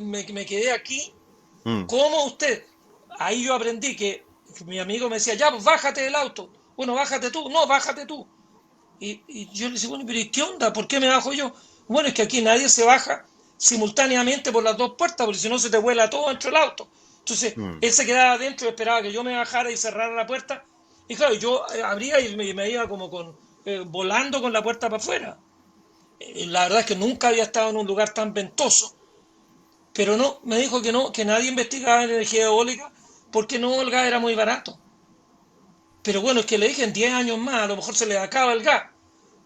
me quedé aquí. Mm. ¿Cómo usted? Ahí yo aprendí que mi amigo me decía, ya, pues bájate del auto. Bueno, bájate tú. No, bájate tú. Y yo le decía, bueno, pero ¿y qué onda? ¿Por qué me bajo yo? Bueno, es que aquí nadie se baja simultáneamente por las dos puertas, porque si no se te vuela todo dentro del auto. Entonces, él se quedaba adentro y esperaba que yo me bajara y cerrara la puerta. Y claro, yo abría y me iba como volando con la puerta para afuera. La verdad es que nunca había estado en un lugar tan ventoso. Pero no, me dijo que no, que nadie investigaba energía eólica porque no, el gas era muy barato. Pero bueno, es que le dije en 10 años más, a lo mejor se le acaba el gas.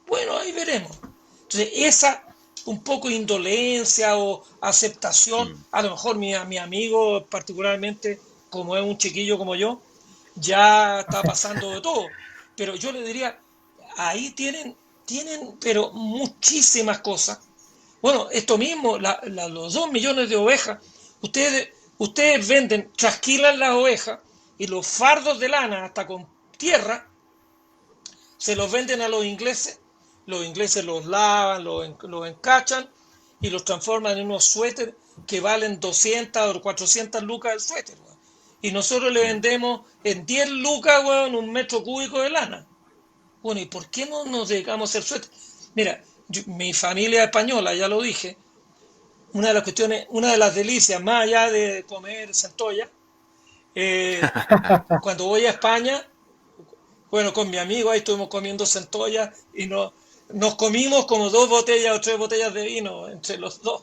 Bueno, ahí veremos. Entonces, esa un poco indolencia o aceptación, a lo mejor mi amigo particularmente, como es un chiquillo como yo, ya está pasando de todo. Pero yo le diría, ahí tienen pero muchísimas cosas. Bueno, esto mismo, los 2 millones de ovejas, ustedes venden, trasquilan las ovejas y los fardos de lana hasta con tierra, se los venden a los ingleses los ingleses los lavan, los encachan y los transforman en unos suéteres que valen 200 o 400 lucas el suéter, weón. Y nosotros le vendemos en 10 lucas, weón, un metro cúbico de lana. Bueno, ¿y por qué no nos dedicamos a hacer suéter? Mira, mi familia es española, ya lo dije. Una de las cuestiones, una de las delicias, más allá de comer centolla, eh, cuando voy a España, bueno, con mi amigo ahí estuvimos comiendo centolla y nos comimos como 2 botellas o 3 botellas de vino entre los dos,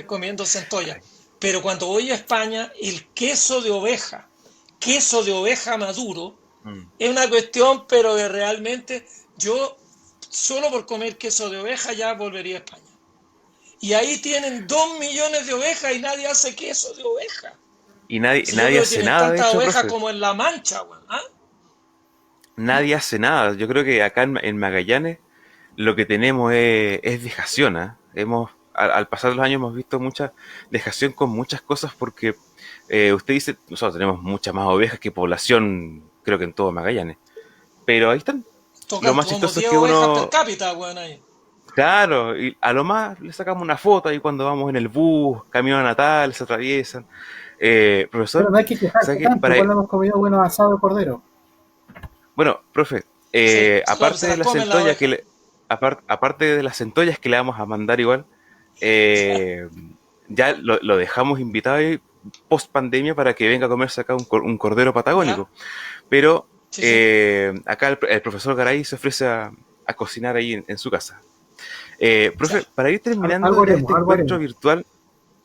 comiendo centolla. Pero cuando voy a España, el queso de oveja maduro, Mm. es una cuestión, pero que realmente yo, solo por comer queso de oveja, ya volvería a España. Y ahí tienen 2 millones de ovejas y nadie hace queso de oveja. Y nadie, Si yo nadie creo que hace tienen nada, de tantas hecho, ovejas profe. como en La Mancha, weón. ¿Ah? ¿Mm? Nadie hace nada. Yo creo que acá en Magallanes lo que tenemos es dejación, ¿ah? Al pasar los años hemos visto mucha dejación con muchas cosas porque usted dice, nosotros tenemos muchas más ovejas que población, creo que en todo Magallanes. Pero ahí están. Lo Tocan más como chistoso es 10 que ovejas per uno, cápita, weón, ahí. claro, y a lo más le sacamos una foto ahí cuando vamos en el bus, camino natal, se atraviesan. Pero Profesor, no hay que quejarse ¿sabe qué? tanto, igual hemos comido buenos asados de cordero. Bueno, profe, Sí, claro, aparte se de las la comen las centolla ovejas. aparte de las centollas que le vamos a mandar igual, eh, ya lo dejamos invitado ahí post pandemia para que venga a comerse acá un cordero ¿Ya? patagónico. Pero Sí, sí. acá el profesor Garay se ofrece a cocinar ahí en su casa. Ya. Profe, para ir terminando Algo ya este haremos, algo encuentro haremos. virtual,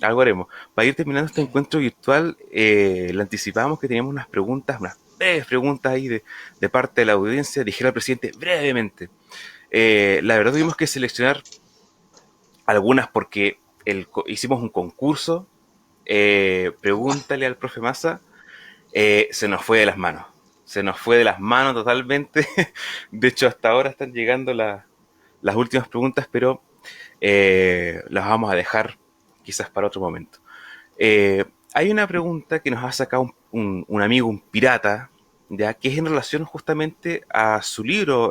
algo haremos. Para ir terminando este Ya. encuentro virtual, le anticipamos que teníamos unas preguntas, unas breves preguntas ahí de parte de la audiencia. Dijera al presidente brevemente. La verdad Ya. tuvimos que seleccionar algunas porque hicimos un concurso. Guau. Pregúntale al profe Massa. Se nos fue de las manos. Se nos fue de las manos totalmente. De hecho, hasta ahora están llegando las últimas preguntas, pero las vamos a dejar quizás para otro momento. Hay una pregunta que nos ha sacado un amigo, un pirata, ya que es en relación justamente a su libro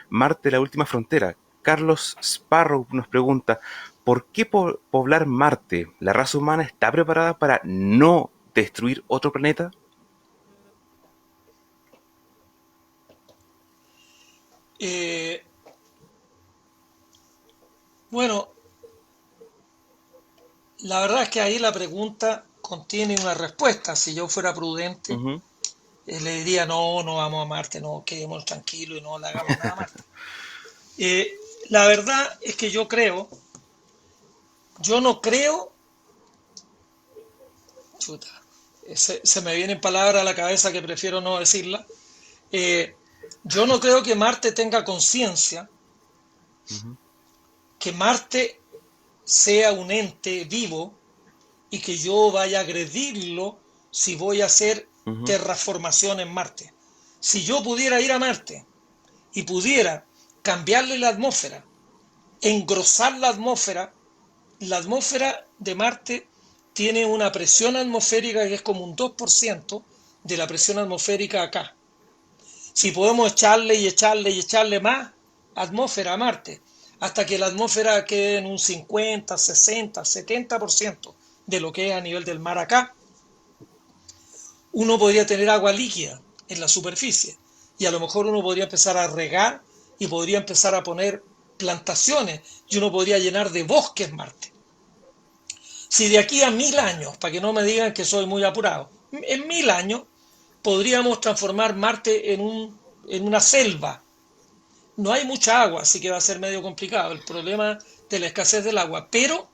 Marte, la última frontera. Carlos Sparrow nos pregunta, ¿por qué poblar Marte? ¿La raza humana está preparada para no destruir otro planeta? Eh, bueno, la verdad es que ahí la pregunta contiene una respuesta. Si yo fuera prudente, Ujú. le diría, no, no vamos a Marte, no, quedémonos tranquilos y no le hagamos nada a Marte. Eh, la verdad es que yo no creo, chuta, se me vienen palabras a la cabeza que prefiero no decirlas. Eh, yo no creo que Marte tenga conciencia, Ujú. que Marte sea un ente vivo y que yo vaya a agredirlo si voy a hacer Ujú. terraformación en Marte. Si yo pudiera ir a Marte y pudiera cambiarle la atmósfera, engrosar la atmósfera de Marte tiene una presión atmosférica que es como un 2% de la presión atmosférica acá. Si podemos echarle y echarle y echarle más atmósfera a Marte, hasta que la atmósfera quede en un 50, 60, 70% de lo que es a nivel del mar acá, uno podría tener agua líquida en la superficie y a lo mejor uno podría empezar a regar y podría empezar a poner plantaciones y uno podría llenar de bosques Marte. Si de aquí a 1000 años, para que no me digan que soy muy apurado, en 1000 años podríamos transformar Marte en una selva. No hay mucha agua, así que va a ser medio complicado el problema de la escasez del agua. Pero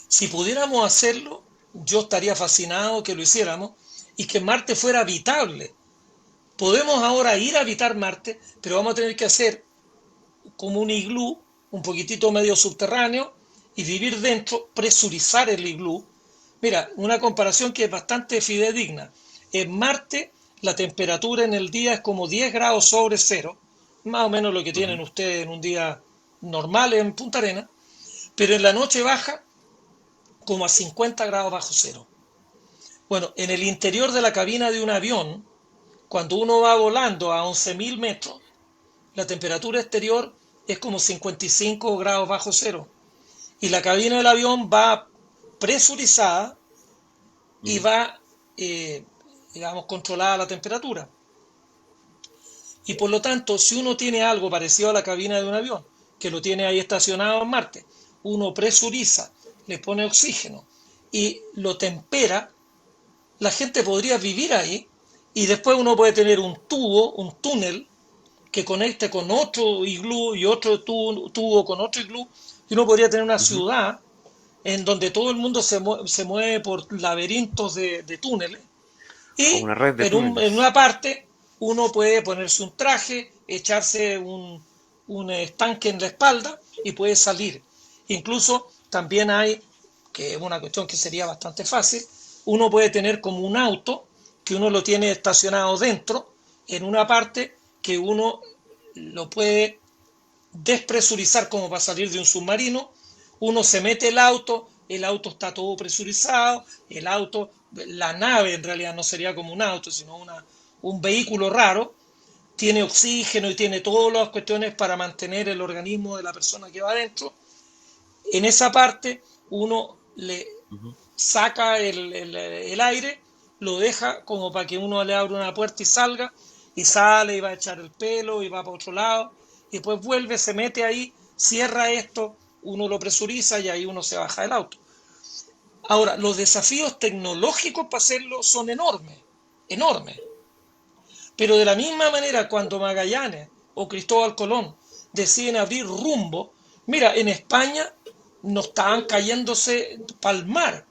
si pudiéramos hacerlo, yo estaría fascinado que lo hiciéramos y que Marte fuera habitable. Podemos ahora ir a habitar Marte, pero vamos a tener que hacer como un iglú, un poquitito medio subterráneo, y vivir dentro, presurizar el iglú. Mira, una comparación que es bastante fidedigna. En Marte la temperatura en el día es como 10 grados sobre cero, más o menos lo que tienen Ujú. ustedes en un día normal en Punta Arenas, pero en la noche baja como a 50 grados bajo cero. Bueno, en el interior de la cabina de un avión, cuando uno va volando a 11.000 metros, la temperatura exterior es como 55 grados bajo cero y la cabina del avión va presurizada y va, digamos, controlada la temperatura. Y por lo tanto, si uno tiene algo parecido a la cabina de un avión, que lo tiene ahí estacionado en Marte, uno presuriza, le pone oxígeno y lo tempera, la gente podría vivir ahí y después uno puede tener un tubo, un túnel que conecte con otro iglú y otro tubo con otro iglú y uno podría tener una Ujú. ciudad en donde todo el mundo se mueve por laberintos de túneles Como y una red de en túneles. una parte uno puede ponerse un traje, echarse un estanque en la espalda y puede salir. Incluso también hay, que es una cuestión que sería bastante fácil, uno puede tener como un auto que uno lo tiene estacionado dentro, en una parte que uno lo puede despresurizar como para salir de un submarino, uno se mete el auto está todo presurizado, el auto, la nave en realidad no sería como un auto, sino un vehículo raro, tiene oxígeno y tiene todas las cuestiones para mantener el organismo de la persona que va adentro. En esa parte uno le Ujú. saca el aire, lo deja como para que uno le abra una puerta y salga, y sale y va a echar el pelo y va para otro lado, y después vuelve, se mete ahí, cierra esto, uno lo presuriza y ahí uno se baja del auto. Ahora, los desafíos tecnológicos para hacerlo son enormes, enormes. Pero de la misma manera, cuando Magallanes o Cristóbal Colón deciden abrir rumbo, mira, en España no estaban cayéndose palmar.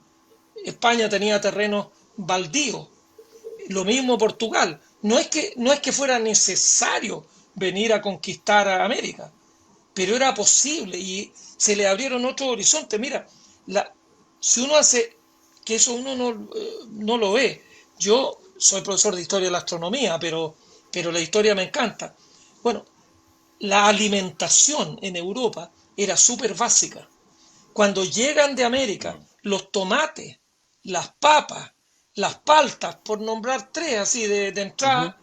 España tenía terrenos baldíos, lo mismo Portugal. No es que fuera necesario venir a conquistar a América, pero era posible y se le abrieron otros horizontes. Mira, la, si uno hace, que eso uno no lo ve. Yo soy profesor de historia de la astronomía, pero la historia me encanta. Bueno, la alimentación en Europa era súper básica. Cuando llegan de América, Mm. los tomates, las papas, las paltas, por nombrar tres así de Ujú. entrada,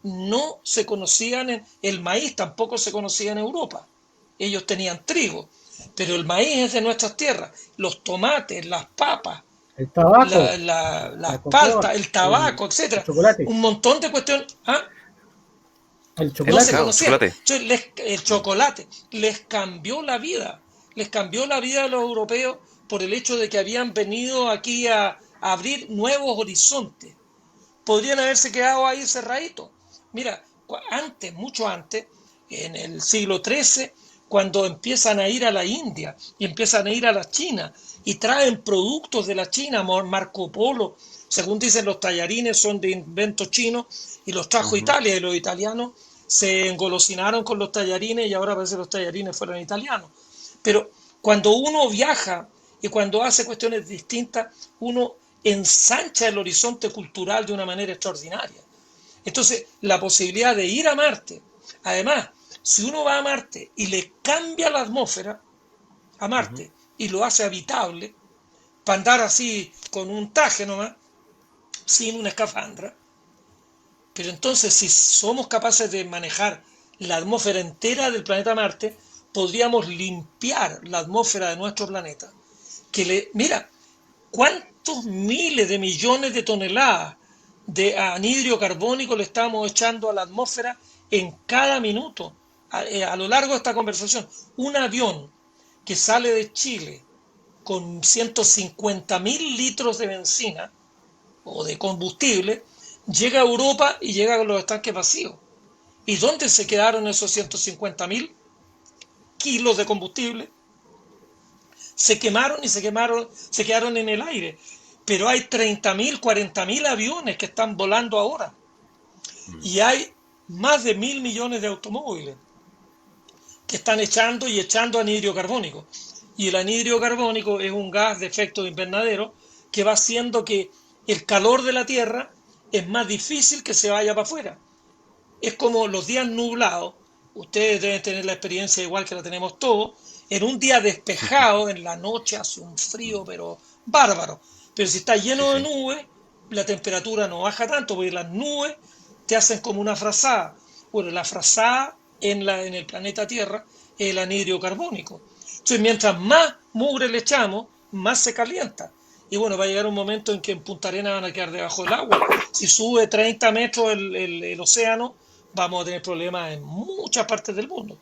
no se conocían, el maíz tampoco se conocía en Europa. Ellos tenían trigo, pero el maíz es de nuestras tierras. Los tomates, las papas, El tabaco, las la cocoa, paltas, el tabaco, el etcétera. chocolate, Un montón de cuestiones. ¿Ah? el El No se chocolate. pescado, conocían. chocolate. Entonces, el Mm. chocolate les cambió la vida. Les cambió la vida a los europeos por el hecho de que habían venido aquí a abrir nuevos horizontes. Podrían haberse quedado ahí cerraditos. Mira, antes, mucho antes, en el siglo XIII, cuando empiezan a ir a la India y empiezan a ir a la China y traen productos de la China, Marco Polo, según dicen los tallarines son de invento chino y los trajo Ujú. Italia y los italianos se engolosinaron con los tallarines y ahora parece que los tallarines fueron italianos. Pero cuando uno viaja y cuando hace cuestiones distintas, uno ensancha el horizonte cultural de una manera extraordinaria. Entonces, la posibilidad de ir a Marte, además, si uno va a Marte y le cambia la atmósfera a Ujú. Marte y lo hace habitable, para andar así con un traje nomás, sin una escafandra, pero entonces si somos capaces de manejar la atmósfera entera del planeta Marte, podríamos limpiar la atmósfera de nuestro planeta. Mira, ¿cuántos miles de millones de toneladas de anhidrio carbónico le estamos echando a la atmósfera en cada minuto a lo largo de esta conversación? Un avión que sale de Chile con 150.000 litros de benzina o de combustible, llega a Europa y llega con los estanques vacíos. ¿Y dónde se quedaron esos 150.000 kilos de combustible? Se quemaron y se quedaron en el aire. Pero hay 30.000, 40.000 aviones que están volando ahora. Mm. Y hay más de 1.000 millones de automóviles que están echando anhidrio carbónico. Y el anhidrio carbónico es un gas de efecto invernadero que va haciendo que el calor de la Tierra es más difícil que se vaya para afuera. Es como los días nublados. Ustedes deben tener la experiencia igual que la tenemos todos. En un día despejado, en la noche hace un frío, Mm. pero bárbaro. Pero si está Sí, lleno de sí. nubes, la temperatura no baja tanto, porque las nubes te hacen como una frazada. Bueno, la frazada en el planeta Tierra es el anhidrio carbónico. Entonces, mientras más mugre le echamos, más se calienta. Y bueno, va a llegar un momento en que en Punta Arenas van a quedar debajo del agua. Si sube 30 metros el océano, vamos a tener problemas en muchas partes del mundo.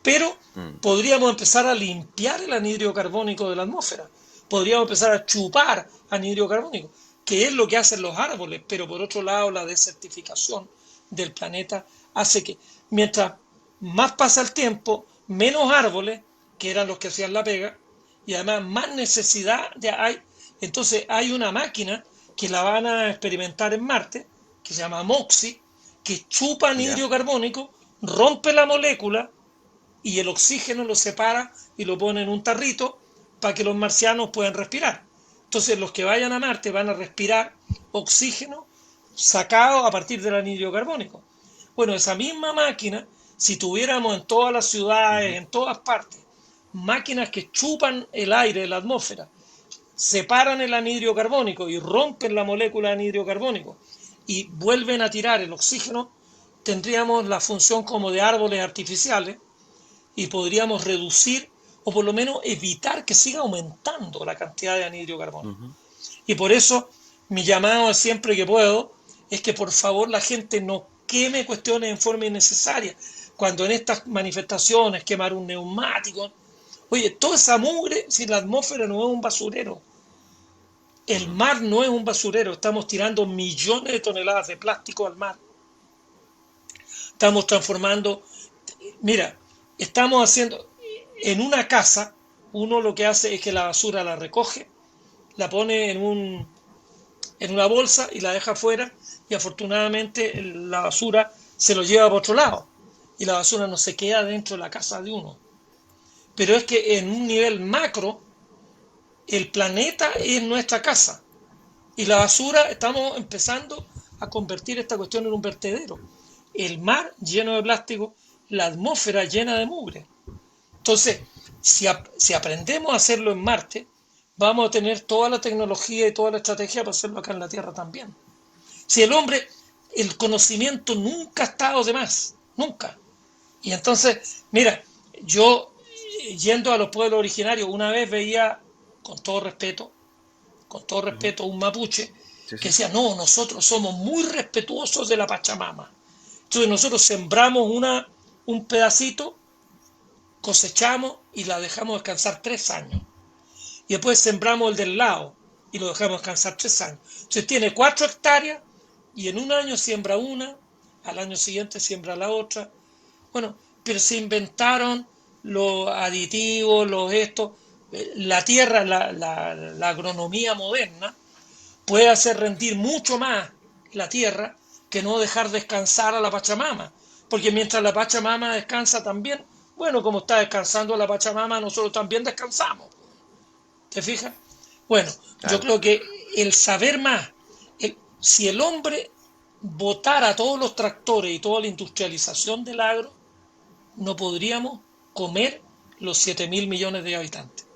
Pero Mm. podríamos empezar a limpiar el anhidrio carbónico de la atmósfera. Podríamos empezar a chupar anhidrio carbónico, que es lo que hacen los árboles. Pero por otro lado, la desertificación del planeta hace que mientras más pasa el tiempo, menos árboles, que eran los que hacían la pega, y además más necesidad de hay. Entonces hay una máquina que la van a experimentar en Marte, que se llama MOXIE, que chupa ¿Ya? anhidrio carbónico, rompe la molécula y el oxígeno lo separa y lo pone en un tarrito para que los marcianos puedan respirar. Entonces los que vayan a Marte van a respirar oxígeno sacado a partir del anhidrio carbónico. Bueno, esa misma máquina, si tuviéramos en todas las ciudades, Ujú. en todas partes, máquinas que chupan el aire de la atmósfera, separan el anhidrio carbónico y rompen la molécula de anhidrio carbónico y vuelven a tirar el oxígeno, tendríamos la función como de árboles artificiales y podríamos reducir o por lo menos evitar que siga aumentando la cantidad de anhidrio carbónico. Ujú. Y por eso mi llamado siempre que puedo es que por favor la gente no queme cuestiones en forma innecesaria. Cuando en estas manifestaciones quemar un neumático, oye, toda esa mugre, si la atmósfera no es un basurero, el Ujú. mar no es un basurero, estamos tirando millones de toneladas de plástico al mar, estamos transformando, mira, estamos haciendo, en una casa, uno lo que hace es que la basura la recoge, la pone en una bolsa y la deja afuera y afortunadamente la basura se lo lleva por otro lado y la basura no se queda dentro de la casa de uno. Pero es que en un nivel macro, el planeta es nuestra casa y la basura estamos empezando a convertir esta cuestión en un vertedero. El mar lleno de plástico, la atmósfera llena de mugre. Entonces, si aprendemos a hacerlo en Marte, vamos a tener toda la tecnología y toda la estrategia para hacerlo acá en la Tierra también. Si el hombre, el conocimiento nunca ha estado de más, nunca. Y entonces, mira, yo yendo a los pueblos originarios, una vez veía, con todo respeto, con todo Ujú. respeto, un mapuche Sí, que sí. decía, no, nosotros somos muy respetuosos de la Pachamama. Entonces nosotros sembramos un pedacito, cosechamos y la dejamos descansar 3 años. Y después sembramos el del lado y lo dejamos descansar 3 años. Entonces tiene 4 hectáreas y en un año siembra una, al año siguiente siembra la otra. Bueno, pero se inventaron los aditivos, los estos, la tierra, la agronomía moderna puede hacer rendir mucho más la tierra que no dejar descansar a la Pachamama. Porque mientras la Pachamama descansa también, bueno, como está descansando la Pachamama, nosotros también descansamos. ¿Te fijas? Bueno, yo Claro. creo que el saber más, si el hombre votara todos los tractores y toda la industrialización del agro, no podríamos comer los 7.000 millones de habitantes.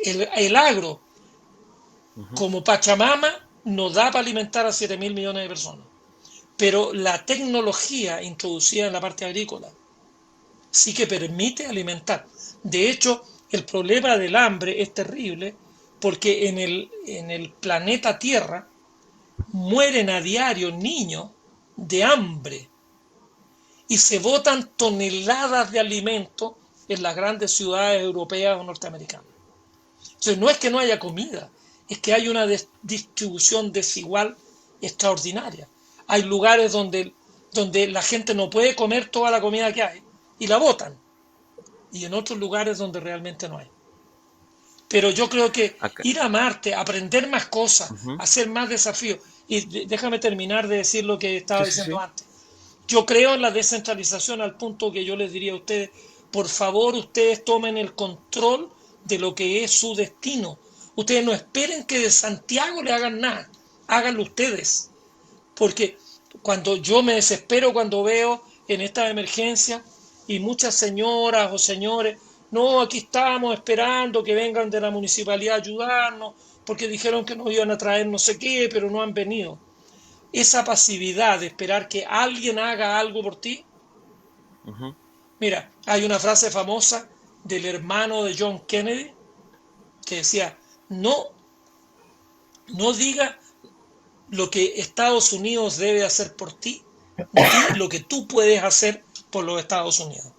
El agro, Ujú. como Pachamama, nos da para alimentar a 7.000 millones de personas. Pero la tecnología introducida en la parte agrícola sí que permite alimentar. De hecho, el problema del hambre es terrible porque en el planeta Tierra mueren a diario niños de hambre y se botan toneladas de alimentos en las grandes ciudades europeas o norteamericanas. Entonces, no es que no haya comida, es que hay una distribución desigual extraordinaria. Hay lugares donde la gente no puede comer toda la comida que hay y la botan, y en otros lugares donde realmente no hay. Pero yo creo que Acá. ir a Marte, aprender más cosas, Ujú. hacer más desafíos, y déjame terminar de decir lo que estaba Sí, sí, diciendo sí. antes. Yo creo en la descentralización al punto que yo les diría a ustedes, por favor, ustedes tomen el control de lo que es su destino. Ustedes no esperen que de Santiago le hagan nada, háganlo ustedes. Porque cuando yo me desespero cuando veo en esta emergencia y muchas señoras o señores, no, aquí estamos esperando que vengan de la municipalidad a ayudarnos, porque dijeron que nos iban a traer no sé qué, pero no han venido. Esa pasividad de esperar que alguien haga algo por ti Ujú. Mira, hay una frase famosa del hermano de John Kennedy que decía, no, no diga lo que Estados Unidos debe hacer por ti, di lo que tú puedes hacer por los Estados Unidos.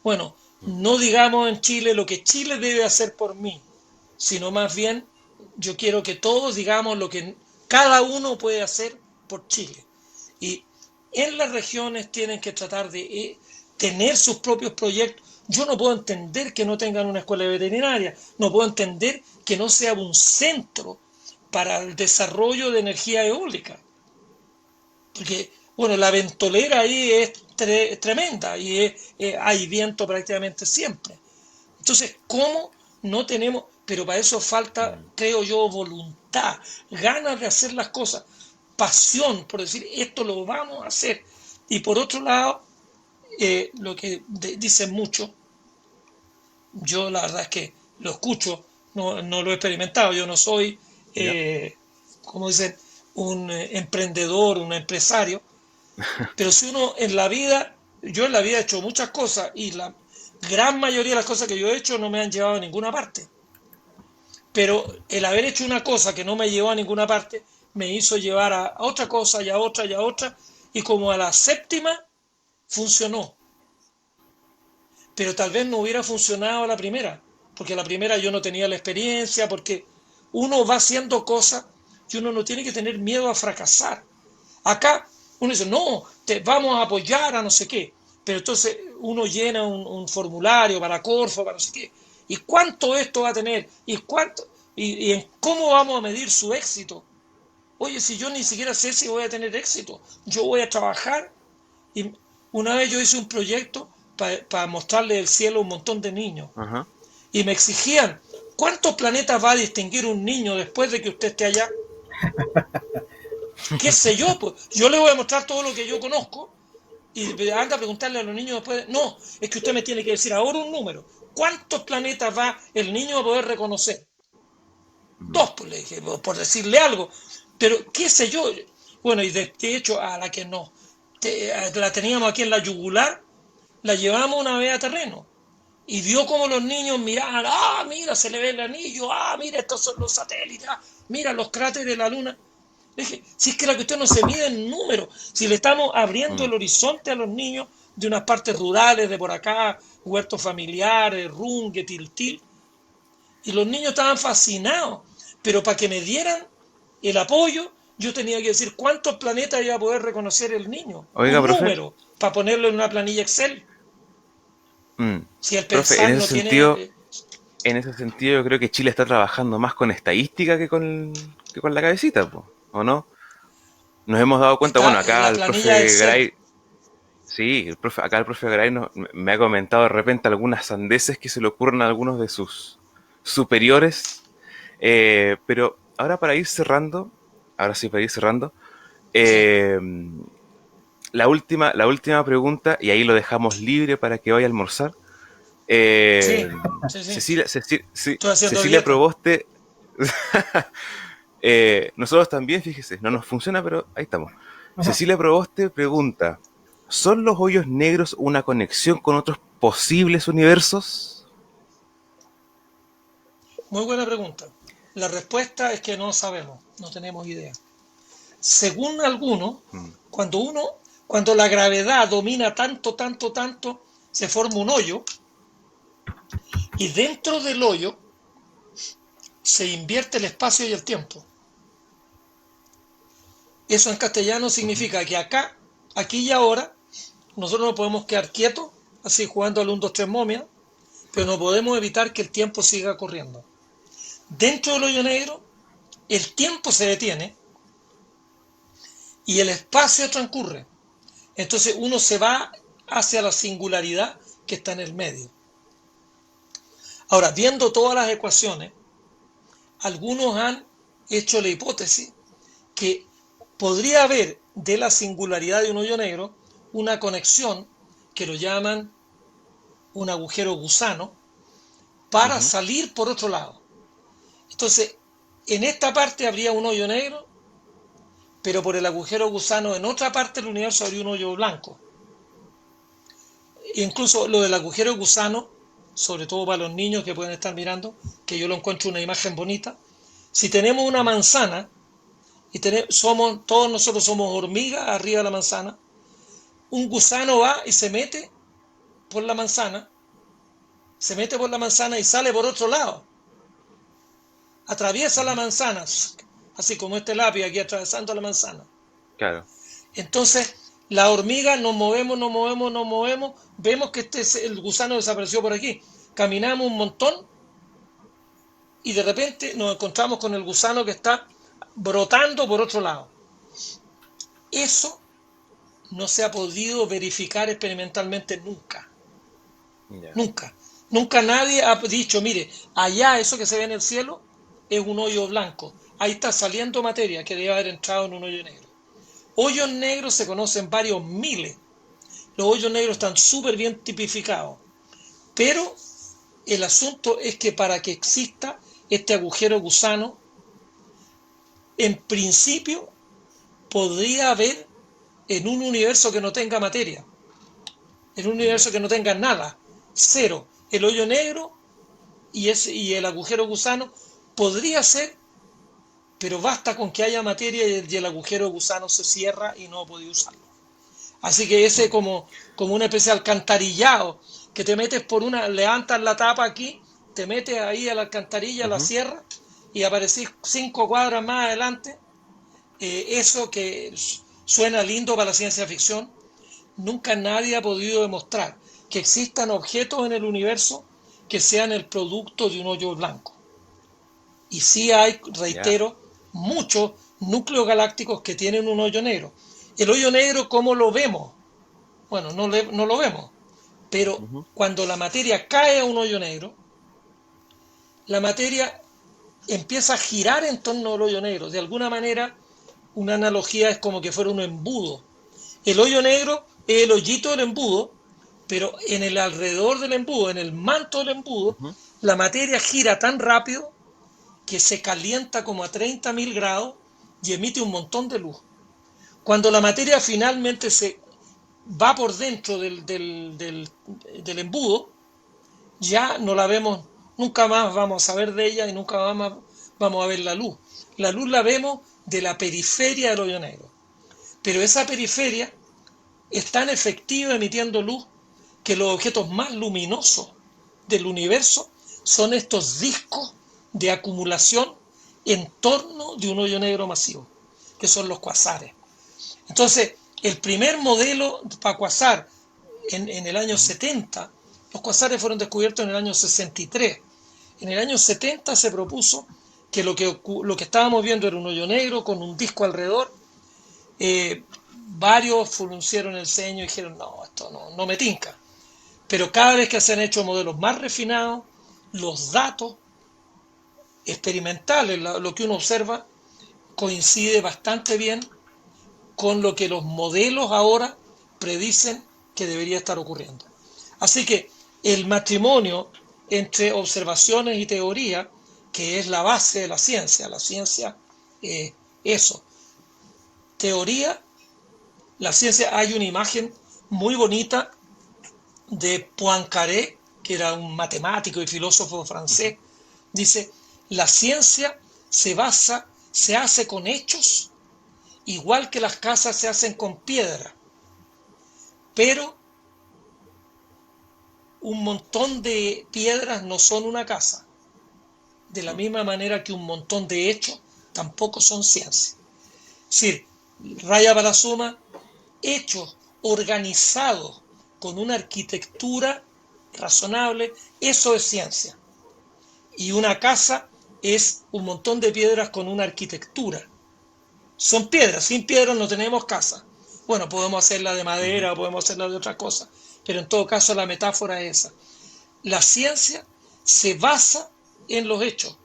Bueno, no digamos en Chile lo que Chile debe hacer por mí, sino más bien yo quiero que todos digamos lo que cada uno puede hacer por Chile. Y en las regiones tienen que tratar de tener sus propios proyectos. Yo no puedo entender que no tengan una escuela veterinaria, no puedo entender que no sea un centro para el desarrollo de energía eólica. Porque, bueno, la ventolera ahí es tremenda y hay viento prácticamente siempre. Entonces, ¿cómo no tenemos? Pero para eso falta, Mm. creo yo, voluntad, ganas de hacer las cosas, pasión por decir, esto lo vamos a hacer. Y por otro lado, lo que dicen mucho, yo la verdad es que lo escucho, no lo he experimentado, yo no soy, ¿Ya? como dicen, un emprendedor, un empresario, pero si uno en la vida, yo en la vida he hecho muchas cosas y la gran mayoría de las cosas que yo he hecho no me han llevado a ninguna parte. Pero el haber hecho una cosa que no me llevó a ninguna parte me hizo llevar a otra cosa y a otra y a otra. Y como a la séptima funcionó. Pero tal vez no hubiera funcionado la primera. Porque la primera yo no tenía la experiencia. Porque uno va haciendo cosas y uno no tiene que tener miedo a fracasar. Acá uno dice, no, te vamos a apoyar a no sé qué. Pero entonces uno llena un formulario para Corfo, para no sé qué. ¿Y cuánto esto va a tener? ¿Y cuánto? ¿Y en cómo vamos a medir su éxito? Oye, si yo ni siquiera sé si voy a tener éxito, yo voy a trabajar. Y una vez yo hice un proyecto para mostrarle el cielo a un montón de niños. Ajá. Y me exigían, ¿cuántos planetas va a distinguir un niño después de que usted esté allá? ¿Qué sé yo? Pues yo le voy a mostrar todo lo que yo conozco y anda a preguntarle a los niños después. No, es que usted me tiene que decir ahora un número. ¿Cuántos planetas va el niño a poder reconocer? Mm. Dos, pues le dije, por decirle algo. Pero qué sé yo. Bueno, y de hecho a la que no, la teníamos aquí en la yugular, la llevamos una vez a terreno. Y vio como los niños miraban, ah, mira, se le ve el anillo, ah, mira, estos son los satélites, ah, mira los cráteres de la luna. Le dije, si es que la cuestión no se mide en números, si le estamos abriendo Mm. el horizonte a los niños de unas partes rurales de por acá, huertos familiares, Rungue, Tiltil, y los niños estaban fascinados, pero para que me dieran el apoyo, yo tenía que decir cuántos planetas iba a poder reconocer el niño, Oiga, un profe. número, para ponerlo en una planilla Excel. Mm. Si el Profe, pensar no tiene... en ese sentido yo creo que Chile está trabajando más con estadística que con la cabecita, po, ¿o no? Nos hemos dado cuenta, bueno, está acá la el planilla profe Excel. Garay, sí, acá el profe Garay me ha comentado de repente algunas sandeces que se le ocurren a algunos de sus superiores, pero ahora para ir cerrando, ahora sí para ir cerrando, Sí, eh, la última pregunta, y ahí lo dejamos libre para que vaya a almorzar. sí, Eh, sí, sí. Sí, Estoy haciendo Cecilia dieta. Proboste, nosotros también, fíjese, no nos funciona, pero ahí estamos. Cecilia Proboste pregunta, ¿son los hoyos negros una conexión con otros posibles universos? Muy buena pregunta. La respuesta es que no sabemos, no tenemos idea. Según algunos, Mm. cuando cuando la gravedad domina tanto, tanto, tanto, se forma un hoyo y dentro del hoyo se invierte el espacio y el tiempo. Eso en castellano Ujú. significa que acá, aquí y ahora, nosotros no podemos quedar quietos, así jugando al 1, 2, 3 momia, pero no podemos evitar que el tiempo siga corriendo. Dentro del hoyo negro, el tiempo se detiene y el espacio transcurre. Entonces uno se va hacia la singularidad que está en el medio. Ahora, viendo todas las ecuaciones, algunos han hecho la hipótesis que podría haber de la singularidad de un hoyo negro una conexión que lo llaman un agujero gusano para Ujú. salir por otro lado. Entonces, en esta parte habría un hoyo negro, pero por el agujero gusano en otra parte del universo habría un hoyo blanco. Incluso lo del agujero de gusano, sobre todo para los niños que pueden estar mirando, que yo lo encuentro una imagen bonita. Si tenemos una manzana y todos nosotros somos hormigas arriba de la manzana, un gusano va y por la manzana, se mete por la manzana y sale por otro lado. Atraviesa la manzana, así como este lápiz aquí atravesando la manzana. Claro. Entonces, la hormiga nos movemos, vemos que el gusano desapareció por aquí. Caminamos un montón y de repente nos encontramos con el gusano que está brotando por otro lado. Eso no se ha podido verificar experimentalmente nunca. Ya. Nunca. Nunca nadie ha dicho, mire, allá eso que se ve en el cielo es un hoyo blanco. Ahí está saliendo materia que debe haber entrado en un hoyo negro. Hoyos negros se conocen varios miles. Los hoyos negros están súper bien tipificados. Pero el asunto es que para que exista este agujero gusano, en principio podría haber en un universo que no tenga materia, en un universo que no tenga nada, cero. El hoyo negro y el agujero gusano podría ser, pero basta con que haya materia y el agujero gusano se cierra y no podía usarlo. Así que ese como una especie de alcantarillado, que te metes levantas la tapa aquí, te metes ahí a la alcantarilla, la cierras y aparecís 5 cuadras más adelante. Eso que suena lindo para la ciencia ficción, nunca nadie ha podido demostrar que existan objetos en el universo que sean el producto de un hoyo blanco. Y sí hay, reitero, muchos núcleos galácticos que tienen un hoyo negro. El hoyo negro, ¿cómo lo vemos? Bueno, no lo vemos, pero cuando la materia cae a un hoyo negro, la materia empieza a girar en torno al hoyo negro. De alguna manera, una analogía es como que fuera un embudo. El hoyo negro es el hoyito del embudo, pero en el alrededor del embudo, en el manto del embudo, la materia gira tan rápido que se calienta como a 30.000 grados y emite un montón de luz. Cuando la materia finalmente se va por dentro del embudo, ya no la vemos, nunca más vamos a saber de ella y nunca más vamos a ver la luz. La luz la vemos de la periferia del hoyo negro. Pero esa periferia es tan efectiva emitiendo luz que los objetos más luminosos del universo son estos discos de acumulación en torno de un hoyo negro masivo, que son los cuasares. Entonces, el primer modelo para cuasar en el año 70, los cuasares fueron descubiertos en el año 63. En el año 70 se propuso que lo que estábamos viendo era un hoyo negro con un disco alrededor. Varios fruncieron el ceño y dijeron, no, esto no me tinca. Pero cada vez que se han hecho modelos más refinados, los datos experimentales, lo que uno observa, coincide bastante bien con lo que los modelos ahora predicen que debería estar ocurriendo. Así que el matrimonio entre observaciones y teoría, que es la base de la ciencia eso. Teoría, la ciencia, hay una imagen muy bonita de Poincaré, que era un matemático y filósofo francés. Dice, la ciencia se hace con hechos, igual que las casas se hacen con piedra, pero un montón de piedras no son una casa, de la misma manera que un montón de hechos tampoco son ciencia. Es decir, raya para la suma, hechos organizados con una arquitectura razonable, eso es ciencia. Y una casa es un montón de piedras con una arquitectura. Son piedras, sin piedras no tenemos casa. Bueno, podemos hacerla de madera, podemos hacerla de otra cosa, pero en todo caso la metáfora es esa. La ciencia se basa en los hechos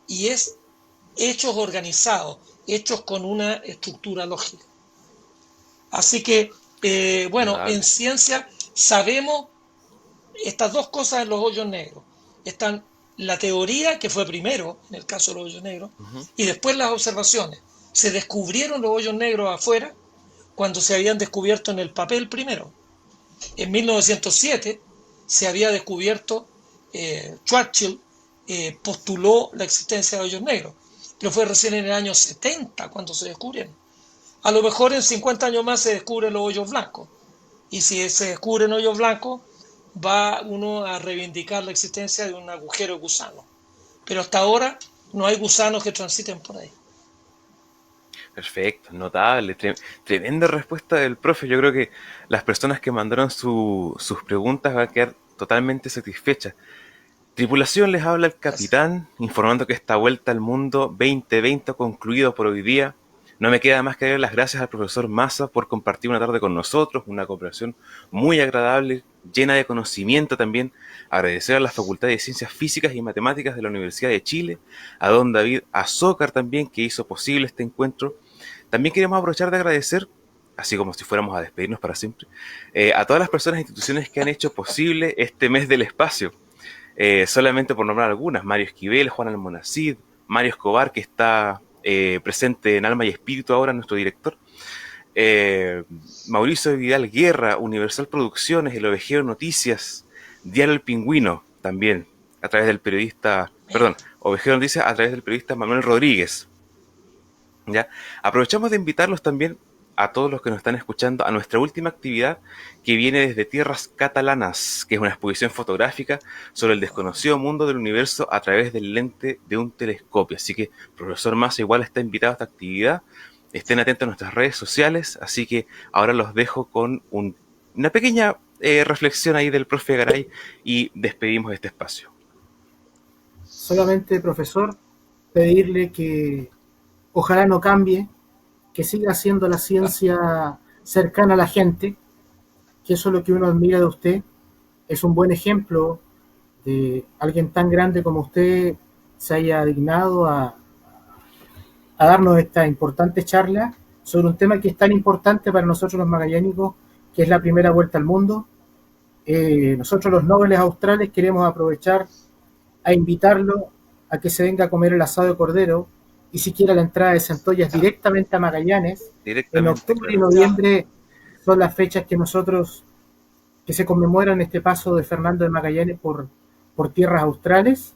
y es hechos organizados, hechos con una estructura lógica. Así que, en ciencia sabemos estas dos cosas en los hoyos negros. Están la teoría, que fue primero, en el caso de los hoyos negros, y después las observaciones. Se descubrieron los hoyos negros afuera cuando se habían descubierto en el papel primero. En 1907 se había descubierto, Churchill postuló la existencia de hoyos negros, pero fue recién en el año 70 cuando se descubrieron. A lo mejor en 50 años más se descubren los hoyos blancos, y si se descubren hoyos blancos, va uno a reivindicar la existencia de un agujero de gusano. Pero hasta ahora no hay gusanos que transiten por ahí. Perfecto, notable, tremenda respuesta del profe. Yo creo que las personas que mandaron sus preguntas van a quedar totalmente satisfechas. Tripulación, les habla el Gracias. capitán, informando que esta vuelta al mundo 2020 ha concluido por hoy día. No me queda más que dar las gracias al profesor Massa por compartir una tarde con nosotros, una cooperación muy agradable, llena de conocimiento también. Agradecer a la Facultad de Ciencias Físicas y Matemáticas de la Universidad de Chile, a don David Azócar también, que hizo posible este encuentro. También queremos aprovechar de agradecer, así como si fuéramos a despedirnos para siempre, a todas las personas e instituciones que han hecho posible este mes del espacio. Solamente por nombrar algunas: Mario Esquivel, Juan Almonacid, Mario Escobar, que está presente en alma y espíritu ahora, nuestro director, eh, Mauricio Vidal Guerra, Universal Producciones, El Ovejero Noticias, Diario El Pingüino, también a través del periodista, Mira, perdón, Ovejero Noticias a través del periodista Manuel Rodríguez. ¿Ya? Aprovechamos de invitarlos también a todos los que nos están escuchando a nuestra última actividad, que viene desde tierras catalanas, que es una exposición fotográfica sobre el desconocido mundo del universo a través del lente de un telescopio. Así que profesor Massa igual está invitado a esta actividad. Estén atentos a nuestras redes sociales. Así que ahora los dejo con una pequeña reflexión ahí del profe Garay y despedimos este espacio. Solamente, profesor, pedirle que ojalá no cambie, que siga siendo la ciencia cercana a la gente, que eso es lo que uno admira de usted. Es un buen ejemplo de alguien tan grande como usted se haya dignado a darnos esta importante charla sobre un tema que es tan importante para nosotros los magallánicos, que es la primera vuelta al mundo. Nosotros los nobles australes queremos aprovechar a invitarlo a que se venga a comer el asado de cordero, y siquiera la entrada de centollas ya, directamente a Magallanes. En Directamente, octubre y claro. ya, noviembre son las fechas que se conmemoran este paso de Fernando de Magallanes por tierras australes.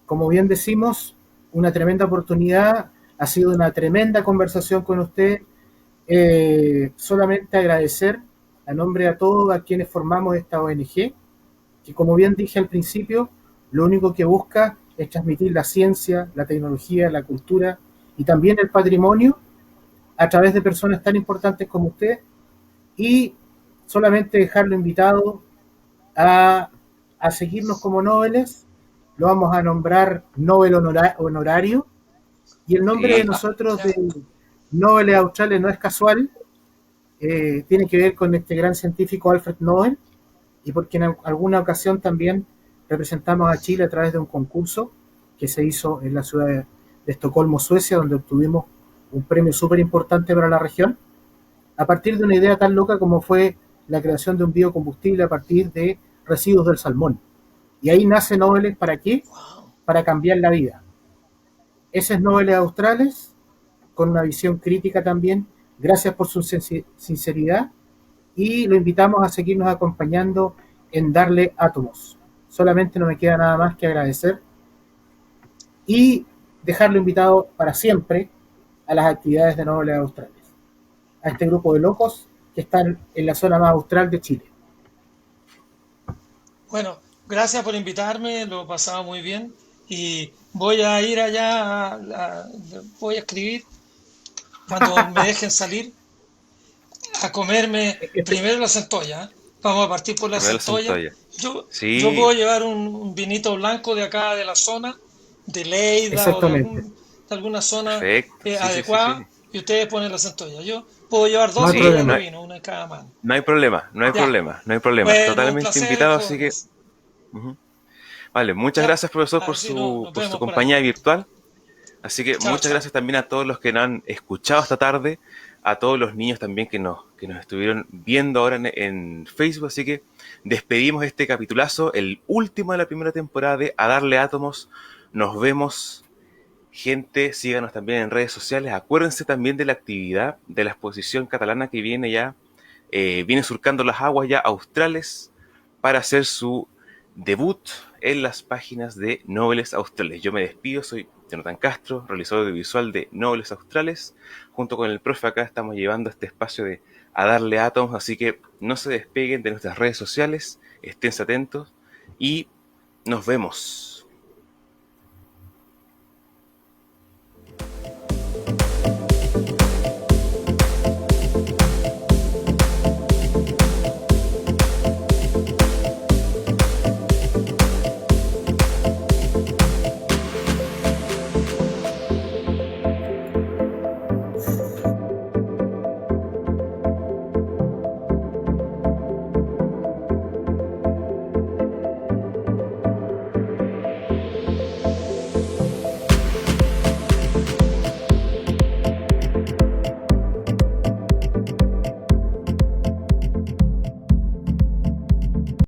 Como bien decimos, una tremenda oportunidad, ha sido una tremenda conversación con usted. Solamente agradecer a nombre de todos a quienes formamos esta ONG, que como bien dije al principio, lo único que busca es transmitir la ciencia, la tecnología, la cultura y también el patrimonio a través de personas tan importantes como usted, y solamente dejarlo invitado a, a seguirnos como Nobeles. Lo vamos a nombrar Nobel honorario, y el nombre de Listo. nosotros de ya. Nobeles Australes no es casual. Tiene que ver con este gran científico Alfred Nobel, y porque en alguna ocasión también representamos a Chile a través de un concurso que se hizo en la ciudad de Estocolmo, Suecia, donde obtuvimos un premio súper importante para la región, a partir de una idea tan loca como fue la creación de un biocombustible a partir de residuos del salmón. Y ahí nace Nobeles. ¿Para qué? Wow. Para cambiar la vida. Ese es Nobeles Australes, con una visión crítica también. Gracias por su sinceridad, y lo invitamos a seguirnos acompañando en Darle Átomos. Solamente no me queda nada más que agradecer y dejarlo invitado para siempre a las actividades de Nobles Australes, a este grupo de locos que están en la zona más austral de Chile. Bueno, gracias por invitarme, lo he pasado muy bien y voy a ir allá, voy a escribir cuando me dejen salir a comerme primero la centolla, ¿eh? Vamos a partir por la Primero la centolla. centolla. Yo Sí, puedo llevar un vinito blanco de acá de la zona, de Leida o Exactamente. de alguna zona perfecto. Sí, sí, sí, adecuada, sí. y ustedes ponen la centolla. Yo puedo llevar No dos hay Sí, botellas de problema. vino, una en cada mano. no hay problema, no hay Ya, problema, no hay problema. bueno, un Totalmente placer, invitado, así que... jóvenes. ujú. Vale, muchas Ya, gracias, profesor, a ver si nos por su vemos por ahí. compañía virtual. Así que Chao, muchas chao. gracias también a todos los que nos han escuchado esta tarde, a todos los niños también que nos estuvieron viendo ahora en Facebook. Así que despedimos este capitulazo, el último de la primera temporada de A Darle Átomos. Nos vemos, gente. Síganos también en redes sociales. Acuérdense también de la actividad de la exposición catalana que viene ya viene surcando las aguas ya australes para hacer su debut en las páginas de Nobles Australes. Yo me despido, soy Jonathan Castro, realizador audiovisual de Nobles Australes. Junto con el profe acá estamos llevando este espacio de A Darle Átomos, así que no se despeguen de nuestras redes sociales, estén atentos y nos vemos.